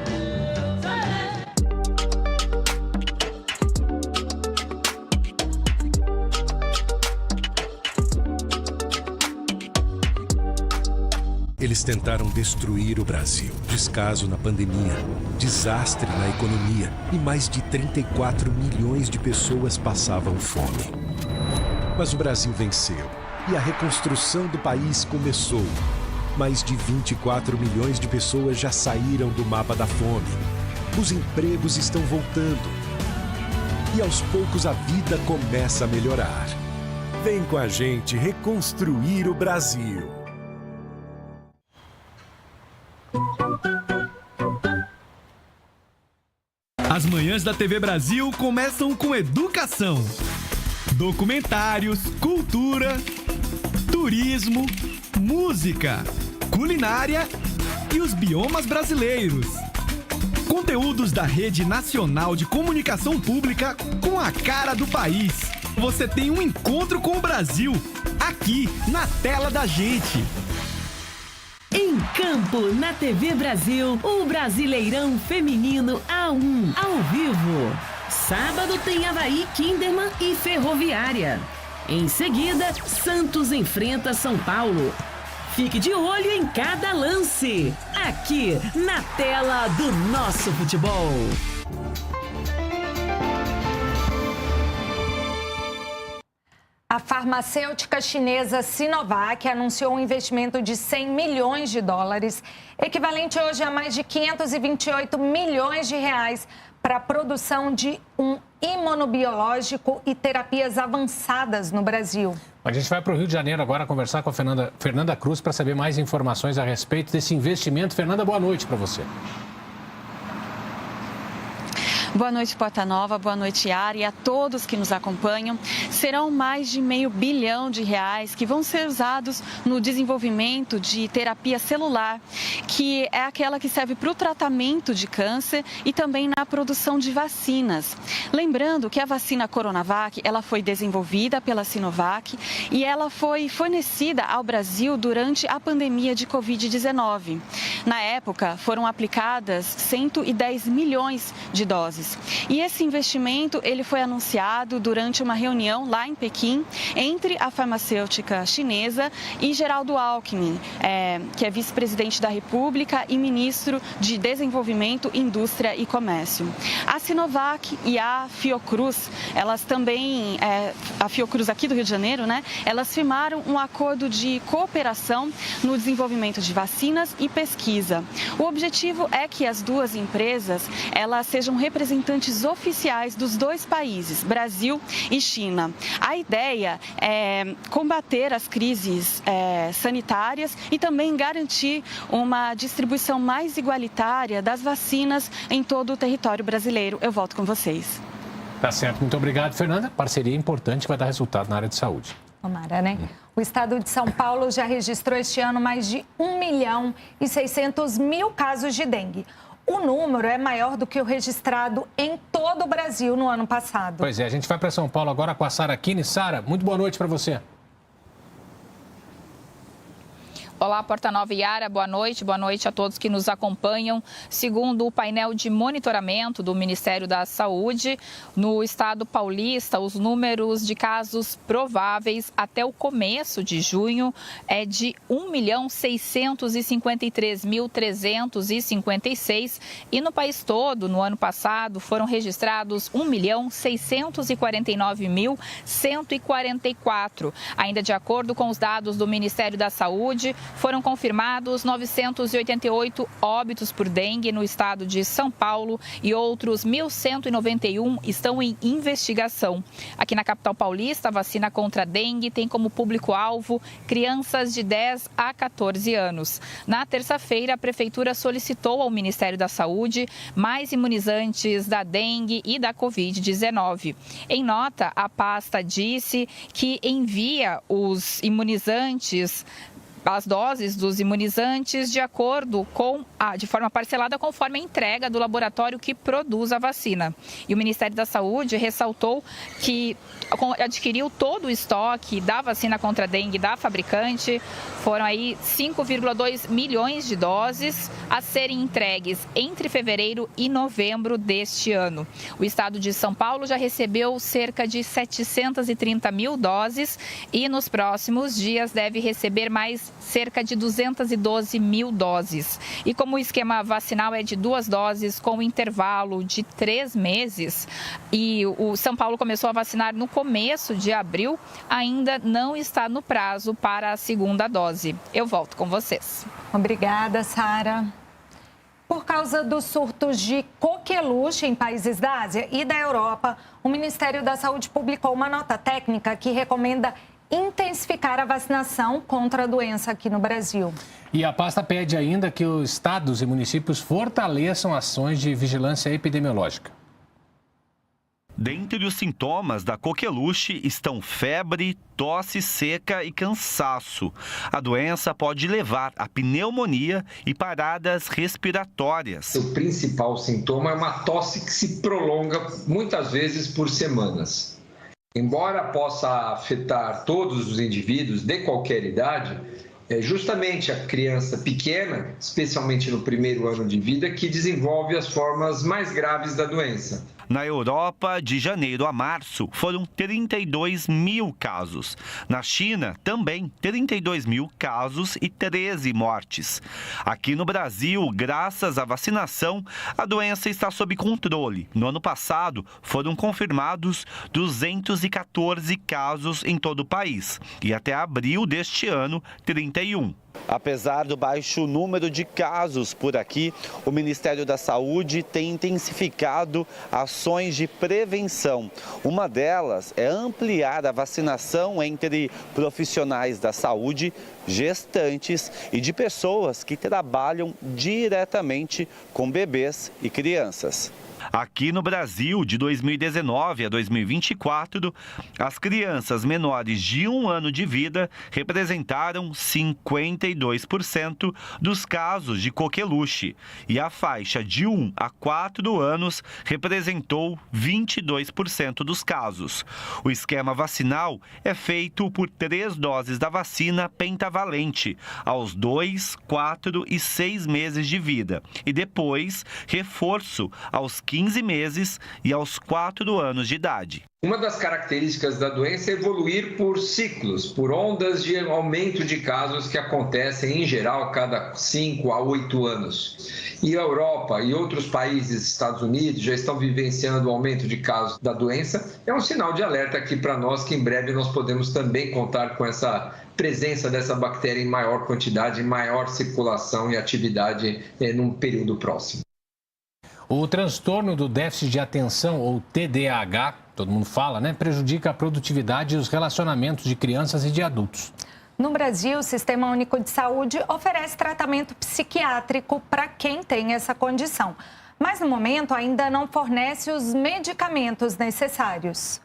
Eles tentaram destruir o Brasil. Descaso na pandemia, desastre na economia e mais de 34 milhões de pessoas passavam fome. Mas o Brasil venceu e a reconstrução do país começou. Mais de 24 milhões de pessoas já saíram do mapa da fome. Os empregos estão voltando. E aos poucos a vida começa a melhorar. Vem com a gente reconstruir o Brasil. As manhãs da TV Brasil começam com educação, documentários, cultura, turismo, música, culinária e os biomas brasileiros. Conteúdos da Rede Nacional de Comunicação Pública com a cara do país. Você tem um encontro com o Brasil, aqui na tela da gente. Em campo, na TV Brasil, o Brasileirão Feminino A1, ao vivo. Sábado tem Avaí, Kinderman e Ferroviária. Em seguida, Santos enfrenta São Paulo. Fique de olho em cada lance, aqui na tela do nosso futebol. A farmacêutica chinesa Sinovac anunciou um investimento de 100 milhões de dólares, equivalente hoje a mais de 528 milhões de reais, para a produção de um imunobiológico e terapias avançadas no Brasil. A gente vai para o Rio de Janeiro agora conversar com a Fernanda Cruz para saber mais informações a respeito desse investimento. Fernanda, boa noite para você. Boa noite, Porta Nova, boa noite, Yara, e a todos que nos acompanham. Serão mais de R$500 bilhão que vão ser usados no desenvolvimento de terapia celular, que é aquela que serve para o tratamento de câncer e também na produção de vacinas. Lembrando que a vacina Coronavac, ela foi desenvolvida pela Sinovac e ela foi fornecida ao Brasil durante a pandemia de Covid-19. Na época, foram aplicadas 110 milhões de doses. E esse investimento, ele foi anunciado durante uma reunião lá em Pequim, entre a farmacêutica chinesa e Geraldo Alckmin, que é vice-presidente da República e ministro de Desenvolvimento, Indústria e Comércio. A Sinovac e a Fiocruz, elas também, a Fiocruz aqui do Rio de Janeiro, né? Elas firmaram um acordo de cooperação no desenvolvimento de vacinas e pesquisa. O objetivo é que as duas empresas, elas sejam representantes oficiais dos dois países, Brasil e China. A ideia é combater as crises sanitárias e também garantir uma distribuição mais igualitária das vacinas em todo o território brasileiro. Eu volto com vocês. Tá certo. Muito obrigado, Fernanda. Parceria importante que vai dar resultado na área de saúde. Tomara, né? O estado de São Paulo já registrou este ano mais de 1.600.000 casos de dengue. O número é maior do que o registrado em todo o Brasil no ano passado. Pois é, a gente vai para São Paulo agora com a Sara Kine. Sara, muito boa noite para você. Olá, Porta Nova e Yara, boa noite a todos que nos acompanham. Segundo o painel de monitoramento do Ministério da Saúde, no estado paulista, os números de casos prováveis até o começo de junho é de 1.653.356 e no país todo, no ano passado, foram registrados 1.649.144. Ainda de acordo com os dados do Ministério da Saúde, foram confirmados 988 óbitos por dengue no estado de São Paulo e outros 1.191 estão em investigação. Aqui na capital paulista, a vacina contra a dengue tem como público-alvo crianças de 10 a 14 anos. Na terça-feira, a Prefeitura solicitou ao Ministério da Saúde mais imunizantes da dengue e da Covid-19. Em nota, a pasta disse que envia os imunizantes, as doses dos imunizantes de forma parcelada conforme a entrega do laboratório que produz a vacina. E o Ministério da Saúde ressaltou que adquiriu todo o estoque da vacina contra a dengue da fabricante. Foram aí 5,2 milhões de doses a serem entregues entre fevereiro e novembro deste ano. O estado de São Paulo já recebeu cerca de 730 mil doses e nos próximos dias deve receber mais cerca de 212 mil doses. E como o esquema vacinal é de 2 doses com intervalo de 3 meses e o São Paulo começou a vacinar no começo de abril, ainda não está no prazo para a segunda dose. Eu volto com vocês. Obrigada, Sara. Por causa dos surtos de coqueluche em países da Ásia e da Europa, o Ministério da Saúde publicou uma nota técnica que recomenda intensificar a vacinação contra a doença aqui no Brasil. E a pasta pede ainda que os estados e municípios fortaleçam ações de vigilância epidemiológica. Dentre os sintomas da coqueluche estão febre, tosse seca e cansaço. A doença pode levar a pneumonia e paradas respiratórias. O principal sintoma é uma tosse que se prolonga muitas vezes por semanas. Embora possa afetar todos os indivíduos de qualquer idade, é justamente a criança pequena, especialmente no primeiro ano de vida, que desenvolve as formas mais graves da doença. Na Europa, de janeiro a março, foram 32 mil casos. Na China, também 32 mil casos e 13 mortes. Aqui no Brasil, graças à vacinação, a doença está sob controle. No ano passado, foram confirmados 214 casos em todo o país. E até abril deste ano, 31. Apesar do baixo número de casos por aqui, o Ministério da Saúde tem intensificado ações de prevenção. Uma delas é ampliar a vacinação entre profissionais da saúde, gestantes e de pessoas que trabalham diretamente com bebês e crianças. Aqui no Brasil, de 2019 a 2024, as crianças menores de 1 ano de vida representaram 52% dos casos de coqueluche e a faixa de 1 a 4 anos representou 22% dos casos. O esquema vacinal é feito por 3 doses da vacina pentavalente aos 2, 4 e 6 meses de vida e depois reforço aos 15 meses e aos 4 anos de idade. Uma das características da doença é evoluir por ciclos, por ondas de aumento de casos que acontecem, em geral, a cada 5 a 8 anos. E a Europa e outros países, Estados Unidos, já estão vivenciando o aumento de casos da doença. É um sinal de alerta aqui para nós que em breve nós podemos também contar com essa presença dessa bactéria em maior quantidade, em maior circulação e atividade num período próximo. O transtorno do déficit de atenção, ou TDAH, todo mundo fala, né? Prejudica a produtividade e os relacionamentos de crianças e de adultos. No Brasil, o Sistema Único de Saúde oferece tratamento psiquiátrico para quem tem essa condição. Mas, no momento, ainda não fornece os medicamentos necessários.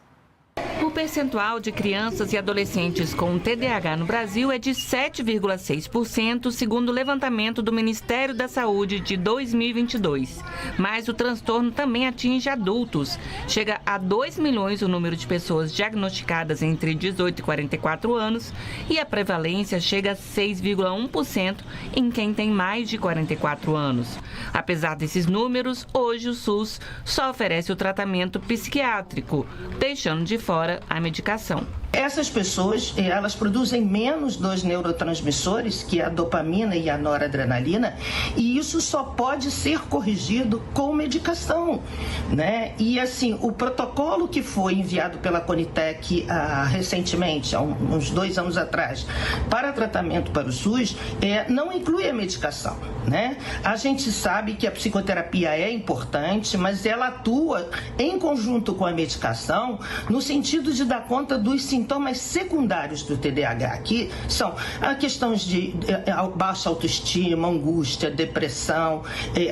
O percentual de crianças e adolescentes com TDAH no Brasil é de 7,6%, segundo o levantamento do Ministério da Saúde de 2022. Mas o transtorno também atinge adultos. Chega a 2 milhões o número de pessoas diagnosticadas entre 18 e 44 anos e a prevalência chega a 6,1% em quem tem mais de 44 anos. Apesar desses números, hoje o SUS só oferece o tratamento psiquiátrico, deixando de fora a medicação. Essas pessoas, elas produzem menos dos neurotransmissores, que é a dopamina e a noradrenalina, e isso só pode ser corrigido com medicação, né? E assim, o protocolo que foi enviado pela Conitec recentemente, há uns 2 anos atrás, para tratamento para o SUS, não inclui a medicação, né? A gente sabe que a psicoterapia é importante, mas ela atua em conjunto com a medicação no sentido de dar conta dos sintomas secundários do TDAH, que são questões de baixa autoestima, angústia, depressão,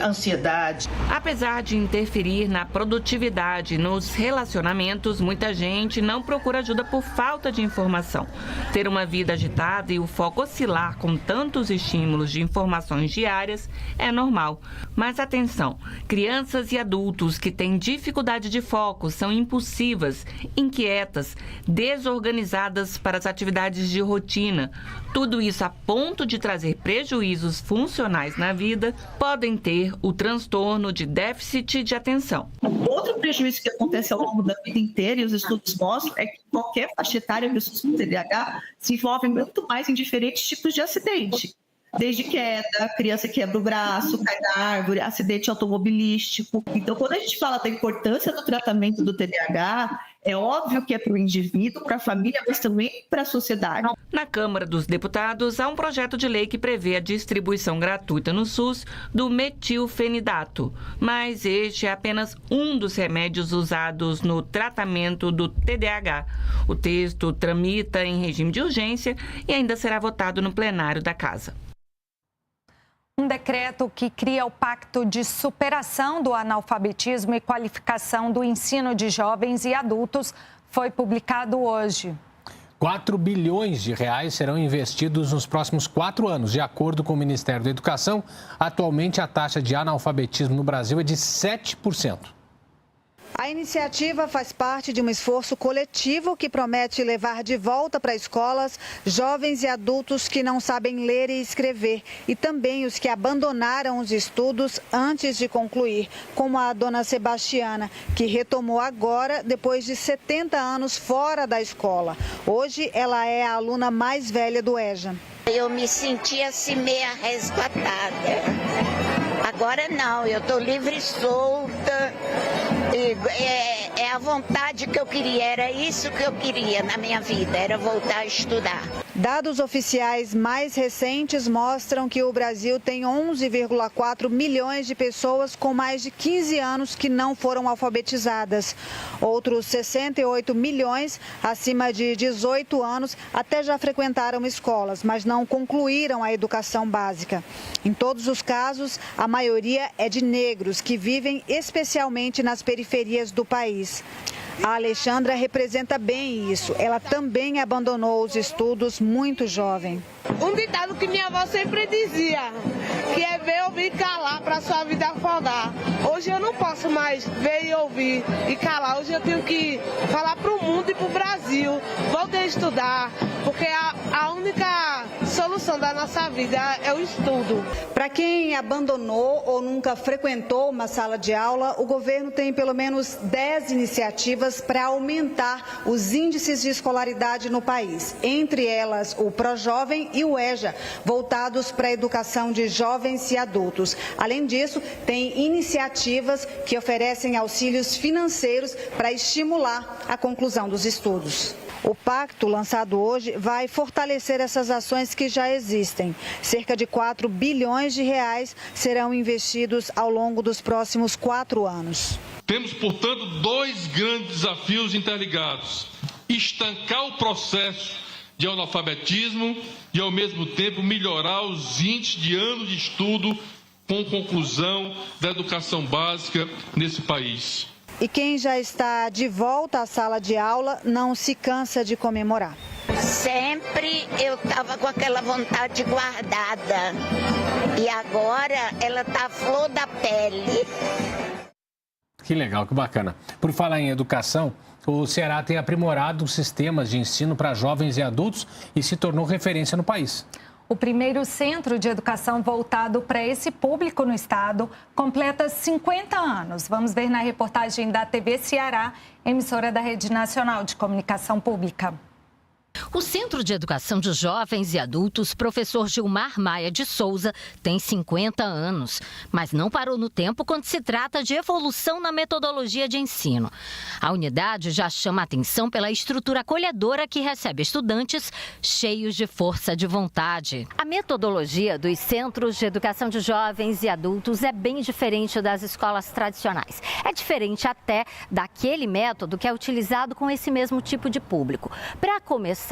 ansiedade. Apesar de interferir na produtividade, nos relacionamentos, muita gente não procura ajuda por falta de informação. Ter uma vida agitada e o foco oscilar com tantos estímulos de informações diárias é normal. Mas atenção, crianças e adultos que têm dificuldade de foco são impulsivas, inquietas, desorganizadas para as atividades de rotina. Tudo isso a ponto de trazer prejuízos funcionais na vida, podem ter o transtorno de déficit de atenção. Outro prejuízo que acontece ao longo da vida inteira, e os estudos mostram, é que qualquer faixa etária de pessoas com TDAH se envolve muito mais em diferentes tipos de acidente. Desde queda, criança quebra o braço, cai da árvore, acidente automobilístico. Então, quando a gente fala da importância do tratamento do TDAH, é óbvio que é para o indivíduo, para a família, mas também para a sociedade. Na Câmara dos Deputados, há um projeto de lei que prevê a distribuição gratuita no SUS do metilfenidato. Mas este é apenas um dos remédios usados no tratamento do TDAH. O texto tramita em regime de urgência e ainda será votado no plenário da Casa. Um decreto que cria o Pacto de Superação do Analfabetismo e Qualificação do Ensino de Jovens e Adultos foi publicado hoje. 4 bilhões de reais serão investidos nos próximos 4 anos. De acordo com o Ministério da Educação, atualmente a taxa de analfabetismo no Brasil é de 7%. A iniciativa faz parte de um esforço coletivo que promete levar de volta para escolas jovens e adultos que não sabem ler e escrever e também os que abandonaram os estudos antes de concluir, como a dona Sebastiana, que retomou agora depois de 70 anos fora da escola. Hoje ela é a aluna mais velha do EJA. Eu me senti assim meio resgatada. Agora não, eu estou livre e solta. É a vontade que eu queria, era isso que eu queria na minha vida, era voltar a estudar. Dados oficiais mais recentes mostram que o Brasil tem 11,4 milhões de pessoas com mais de 15 anos que não foram alfabetizadas. Outros 68 milhões acima de 18 anos até já frequentaram escolas, mas não concluíram a educação básica. Em todos os casos, a maioria é de negros que vivem especialmente nas periferias do país. A Alexandra representa bem isso. Ela também abandonou os estudos muito jovem. Um ditado que minha avó sempre dizia, que é ver, ouvir e calar para a sua vida afundar. Hoje eu não posso mais ver e ouvir e calar. Hoje eu tenho que falar para o mundo e para o Brasil. Voltem a estudar, porque a única solução da nossa vida é o estudo. Para quem abandonou ou nunca frequentou uma sala de aula, o governo tem pelo menos 10 iniciativas para aumentar os índices de escolaridade no país. Entre elas, o ProJovem e o EJA, voltados para a educação de jovens e adultos. Além disso, tem iniciativas que oferecem auxílios financeiros para estimular a conclusão dos estudos. O pacto lançado hoje vai fortalecer essas ações que já existem. Cerca de 4 bilhões de reais serão investidos ao longo dos próximos 4 anos. Temos, portanto, 2 grandes desafios interligados: estancar o processo de analfabetismo e, ao mesmo tempo, melhorar os índices de anos de estudo com conclusão da educação básica nesse país. E quem já está de volta à sala de aula não se cansa de comemorar. Sempre eu estava com aquela vontade guardada e agora ela está à flor da pele. Que legal, que bacana. Por falar em educação, o Ceará tem aprimorado os sistemas de ensino para jovens e adultos e se tornou referência no país. O primeiro centro de educação voltado para esse público no estado completa 50 anos. Vamos ver na reportagem da TV Ceará, emissora da Rede Nacional de Comunicação Pública. O Centro de Educação de Jovens e Adultos, professor Gilmar Maia de Souza, tem 50 anos, mas não parou no tempo quando se trata de evolução na metodologia de ensino. A unidade já chama a atenção pela estrutura acolhedora que recebe estudantes cheios de força de vontade. A metodologia dos Centros de Educação de Jovens e Adultos é bem diferente das escolas tradicionais. É diferente até daquele método que é utilizado com esse mesmo tipo de público. Para começar,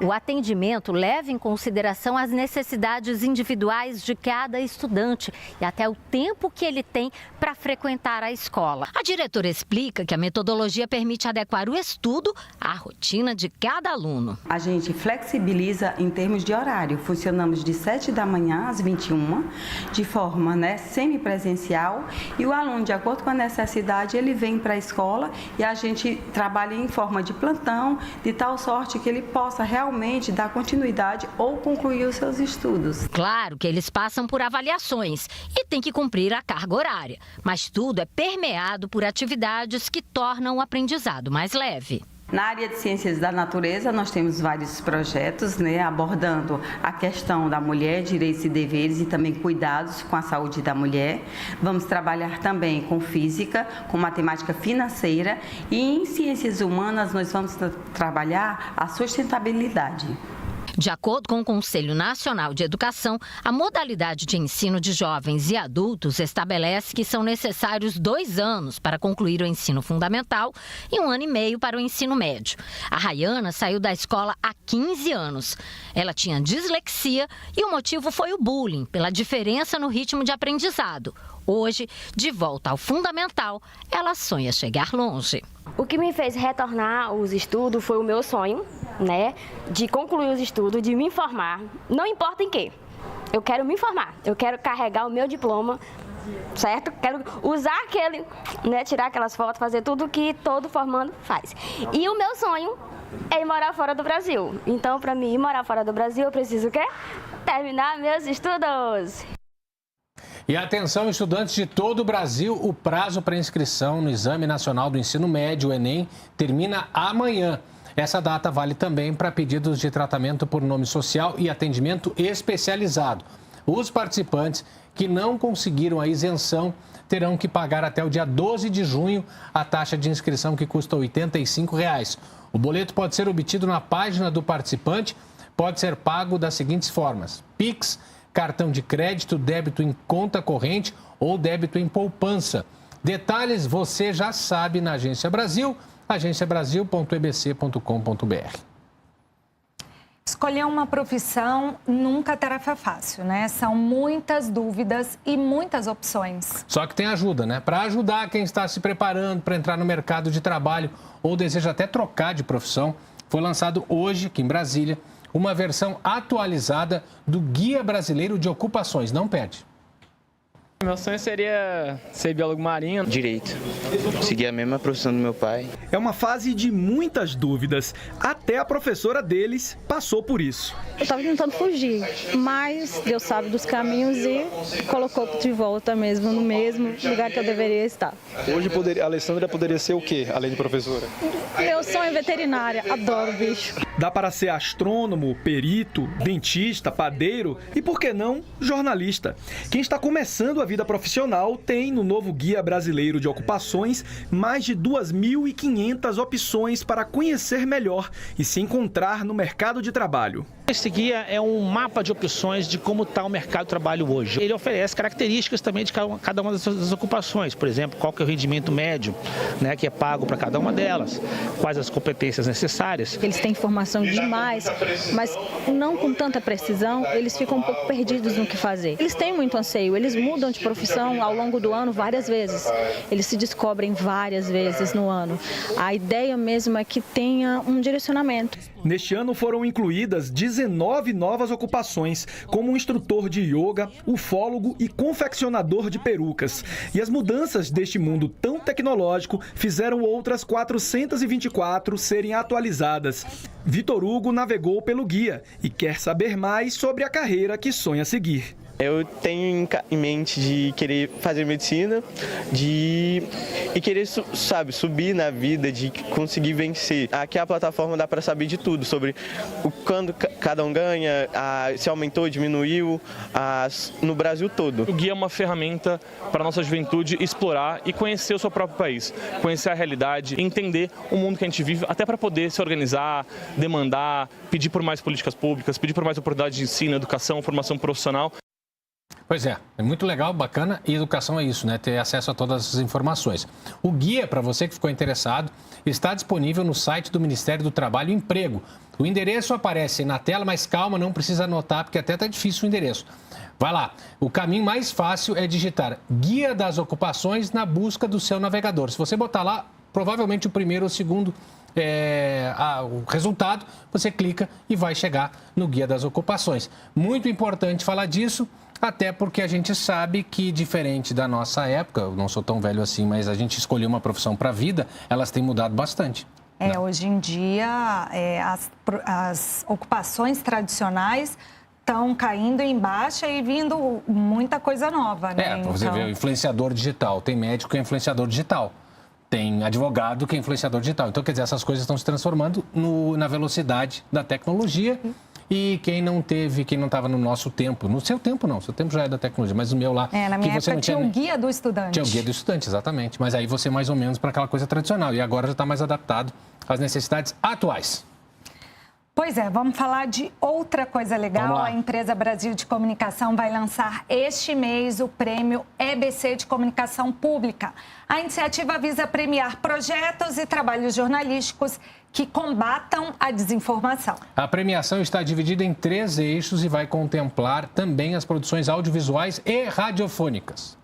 o atendimento leva em consideração as necessidades individuais de cada estudante e até o tempo que ele tem para frequentar a escola. A diretora explica que a metodologia permite adequar o estudo à rotina de cada aluno. A gente flexibiliza em termos de horário. Funcionamos de 7 da manhã às 21, de forma semipresencial, e o aluno, de acordo com a necessidade, ele vem para a escola e a gente trabalha em forma de plantão, de tal sorte que ele possa realmente dar continuidade ou concluir os seus estudos. Claro que eles passam por avaliações e têm que cumprir a carga horária, mas tudo é permeado por atividades que tornam o aprendizado mais leve. Na área de ciências da natureza, nós temos vários projetos, abordando a questão da mulher, direitos e deveres e também cuidados com a saúde da mulher. Vamos trabalhar também com física, com matemática financeira, e em ciências humanas nós vamos trabalhar a sustentabilidade. De acordo com o Conselho Nacional de Educação, a modalidade de ensino de jovens e adultos estabelece que são necessários 2 anos para concluir o ensino fundamental e 1 ano e meio para o ensino médio. A Rayana saiu da escola há 15 anos. Ela tinha dislexia e o motivo foi o bullying, pela diferença no ritmo de aprendizado. Hoje, de volta ao fundamental, ela sonha chegar longe. O que me fez retornar aos estudos foi o meu sonho, de concluir os estudos, de me formar, não importa em quê. Eu quero me formar, eu quero carregar o meu diploma, certo? Quero usar aquele, tirar aquelas fotos, fazer tudo que todo formando faz. E o meu sonho é ir morar fora do Brasil. Então, para mim ir morar fora do Brasil, eu preciso o quê? Terminar meus estudos. E atenção, estudantes de todo o Brasil, o prazo para inscrição no Exame Nacional do Ensino Médio, o Enem, termina amanhã. Essa data vale também para pedidos de tratamento por nome social e atendimento especializado. Os participantes que não conseguiram a isenção terão que pagar até o dia 12 de junho a taxa de inscrição, que custa R$ 85. O boleto pode ser obtido na página do participante, pode ser pago das seguintes formas: Pix, cartão de crédito, débito em conta corrente ou débito em poupança. Detalhes você já sabe na Agência Brasil, agenciabrasil.ebc.com.br. Escolher uma profissão nunca é tarefa fácil, né? São muitas dúvidas e muitas opções. Só que tem ajuda, né? Para ajudar quem está se preparando para entrar no mercado de trabalho ou deseja até trocar de profissão, foi lançado hoje, aqui em Brasília, uma versão atualizada do Guia Brasileiro de Ocupações. Não perde. Meu sonho seria ser biólogo marinho. Direito. Seguir a mesma profissão do meu pai. É uma fase de muitas dúvidas. Até a professora deles passou por isso. Eu estava tentando fugir, mas Deus sabe dos caminhos e colocou de volta mesmo no mesmo lugar que eu deveria estar. Hoje a Alessandra poderia ser o quê, além de professora? Meu sonho é veterinária, adoro bicho. Dá para ser astrônomo, perito, dentista, padeiro e, por que não, jornalista. Quem está começando a vida profissional tem no novo Guia Brasileiro de Ocupações mais de 2.500 opções para conhecer melhor e se encontrar no mercado de trabalho. Esse guia é um mapa de opções de como está o mercado de trabalho hoje. Ele oferece características também de cada uma das ocupações. Por exemplo, qual que é o rendimento médio, né, que é pago para cada uma delas, quais as competências necessárias. Eles têm informação demais, mas não com tanta precisão, eles ficam um pouco perdidos no que fazer. Eles têm muito anseio, eles mudam de profissão ao longo do ano várias vezes. Eles se descobrem várias vezes no ano. A ideia mesmo é que tenha um direcionamento. Neste ano foram incluídas 19 novas ocupações, como instrutor de yoga, ufólogo e confeccionador de perucas. E as mudanças deste mundo tão tecnológico fizeram outras 424 serem atualizadas. Vitor Hugo navegou pelo guia e quer saber mais sobre a carreira que sonha seguir. Eu tenho em mente de querer fazer medicina e querer, subir na vida, de conseguir vencer. Aqui a plataforma dá para saber de tudo, sobre quando cada um ganha, se aumentou, diminuiu, no Brasil todo. O guia é uma ferramenta para a nossa juventude explorar e conhecer o seu próprio país, conhecer a realidade, entender o mundo que a gente vive, até para poder se organizar, demandar, pedir por mais políticas públicas, pedir por mais oportunidades de ensino, educação, formação profissional. Pois é muito legal, bacana, e educação é isso, né? Ter acesso a todas as informações. O guia, para você que ficou interessado, está disponível no site do Ministério do Trabalho e Emprego. O endereço aparece na tela, mas calma, não precisa anotar, porque até está difícil o endereço. Vai lá, o caminho mais fácil é digitar Guia das Ocupações na busca do seu navegador. Se você botar lá, provavelmente o primeiro ou o segundo o resultado, você clica e vai chegar no Guia das Ocupações. Muito importante falar disso, até porque a gente sabe que, diferente da nossa época, eu não sou tão velho assim, mas a gente escolheu uma profissão para a vida, elas têm mudado bastante. Hoje em dia, as ocupações tradicionais estão caindo em baixa e vindo muita coisa nova, né? Você vê o influenciador digital, tem médico que é influenciador digital. Tem advogado que é influenciador digital. Então, quer dizer, essas coisas estão se transformando na velocidade da tecnologia. E quem não estava no nosso tempo, no seu tempo não, seu tempo já é da tecnologia, mas o meu lá... na minha época tinha o Guia do Estudante. Tinha o Guia do Estudante, exatamente. Mas aí você mais ou menos para aquela coisa tradicional. E agora já está mais adaptado às necessidades atuais. Pois é, vamos falar de outra coisa legal. A Empresa Brasil de Comunicação vai lançar este mês o prêmio EBC de Comunicação Pública. A iniciativa visa premiar projetos e trabalhos jornalísticos que combatam a desinformação. A premiação está dividida em 3 eixos e vai contemplar também as produções audiovisuais e radiofônicas.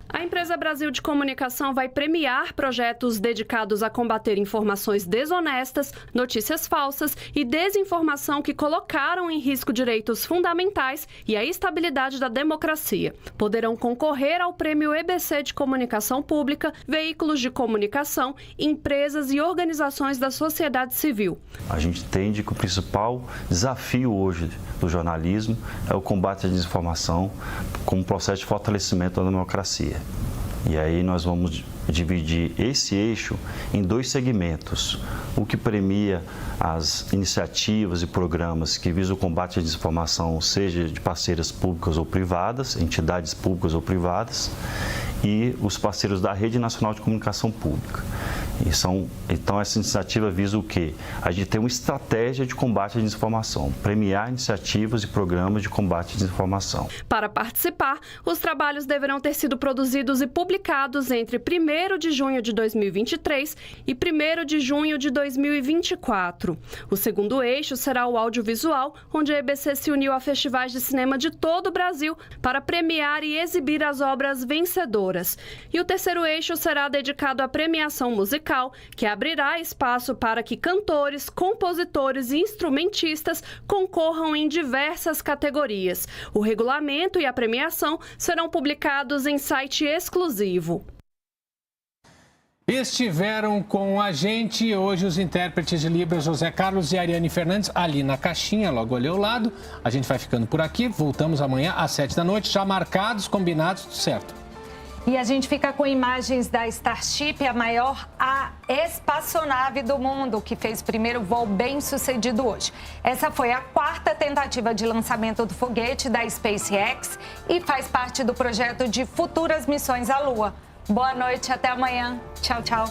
A Empresa Brasil de Comunicação vai premiar projetos dedicados a combater informações desonestas, notícias falsas e desinformação que colocaram em risco direitos fundamentais e a estabilidade da democracia. Poderão concorrer ao prêmio EBC de Comunicação Pública veículos de comunicação, empresas e organizações da sociedade civil. A gente entende que o principal desafio hoje do jornalismo é o combate à desinformação como processo de fortalecimento da democracia. E aí nós vamos dividir esse eixo em 2 segmentos, o que premia as iniciativas e programas que visam o combate à desinformação, seja de parceiras públicas ou privadas, entidades públicas ou privadas, e os parceiros da Rede Nacional de Comunicação Pública. Então, essa iniciativa visa o quê? A gente tem uma estratégia de combate à desinformação, premiar iniciativas e programas de combate à desinformação. Para participar, os trabalhos deverão ter sido produzidos e publicados entre 1º de junho de 2023 e 1º de junho de 2024. O segundo eixo será o audiovisual, onde a EBC se uniu a festivais de cinema de todo o Brasil para premiar e exibir as obras vencedoras. E o terceiro eixo será dedicado à premiação musical, que abrirá espaço para que cantores, compositores e instrumentistas concorram em diversas categorias. O regulamento e a premiação serão publicados em site exclusivo. Estiveram com a gente hoje os intérpretes de Libras José Carlos e Ariane Fernandes, ali na caixinha, logo ali ao lado. A gente vai ficando por aqui, voltamos amanhã às 7h, já marcados, combinados, tudo certo. E a gente fica com imagens da Starship, a maior espaçonave do mundo, que fez o primeiro voo bem sucedido hoje. Essa foi a 4ª tentativa de lançamento do foguete da SpaceX e faz parte do projeto de futuras missões à Lua. Boa noite, até amanhã. Tchau, tchau.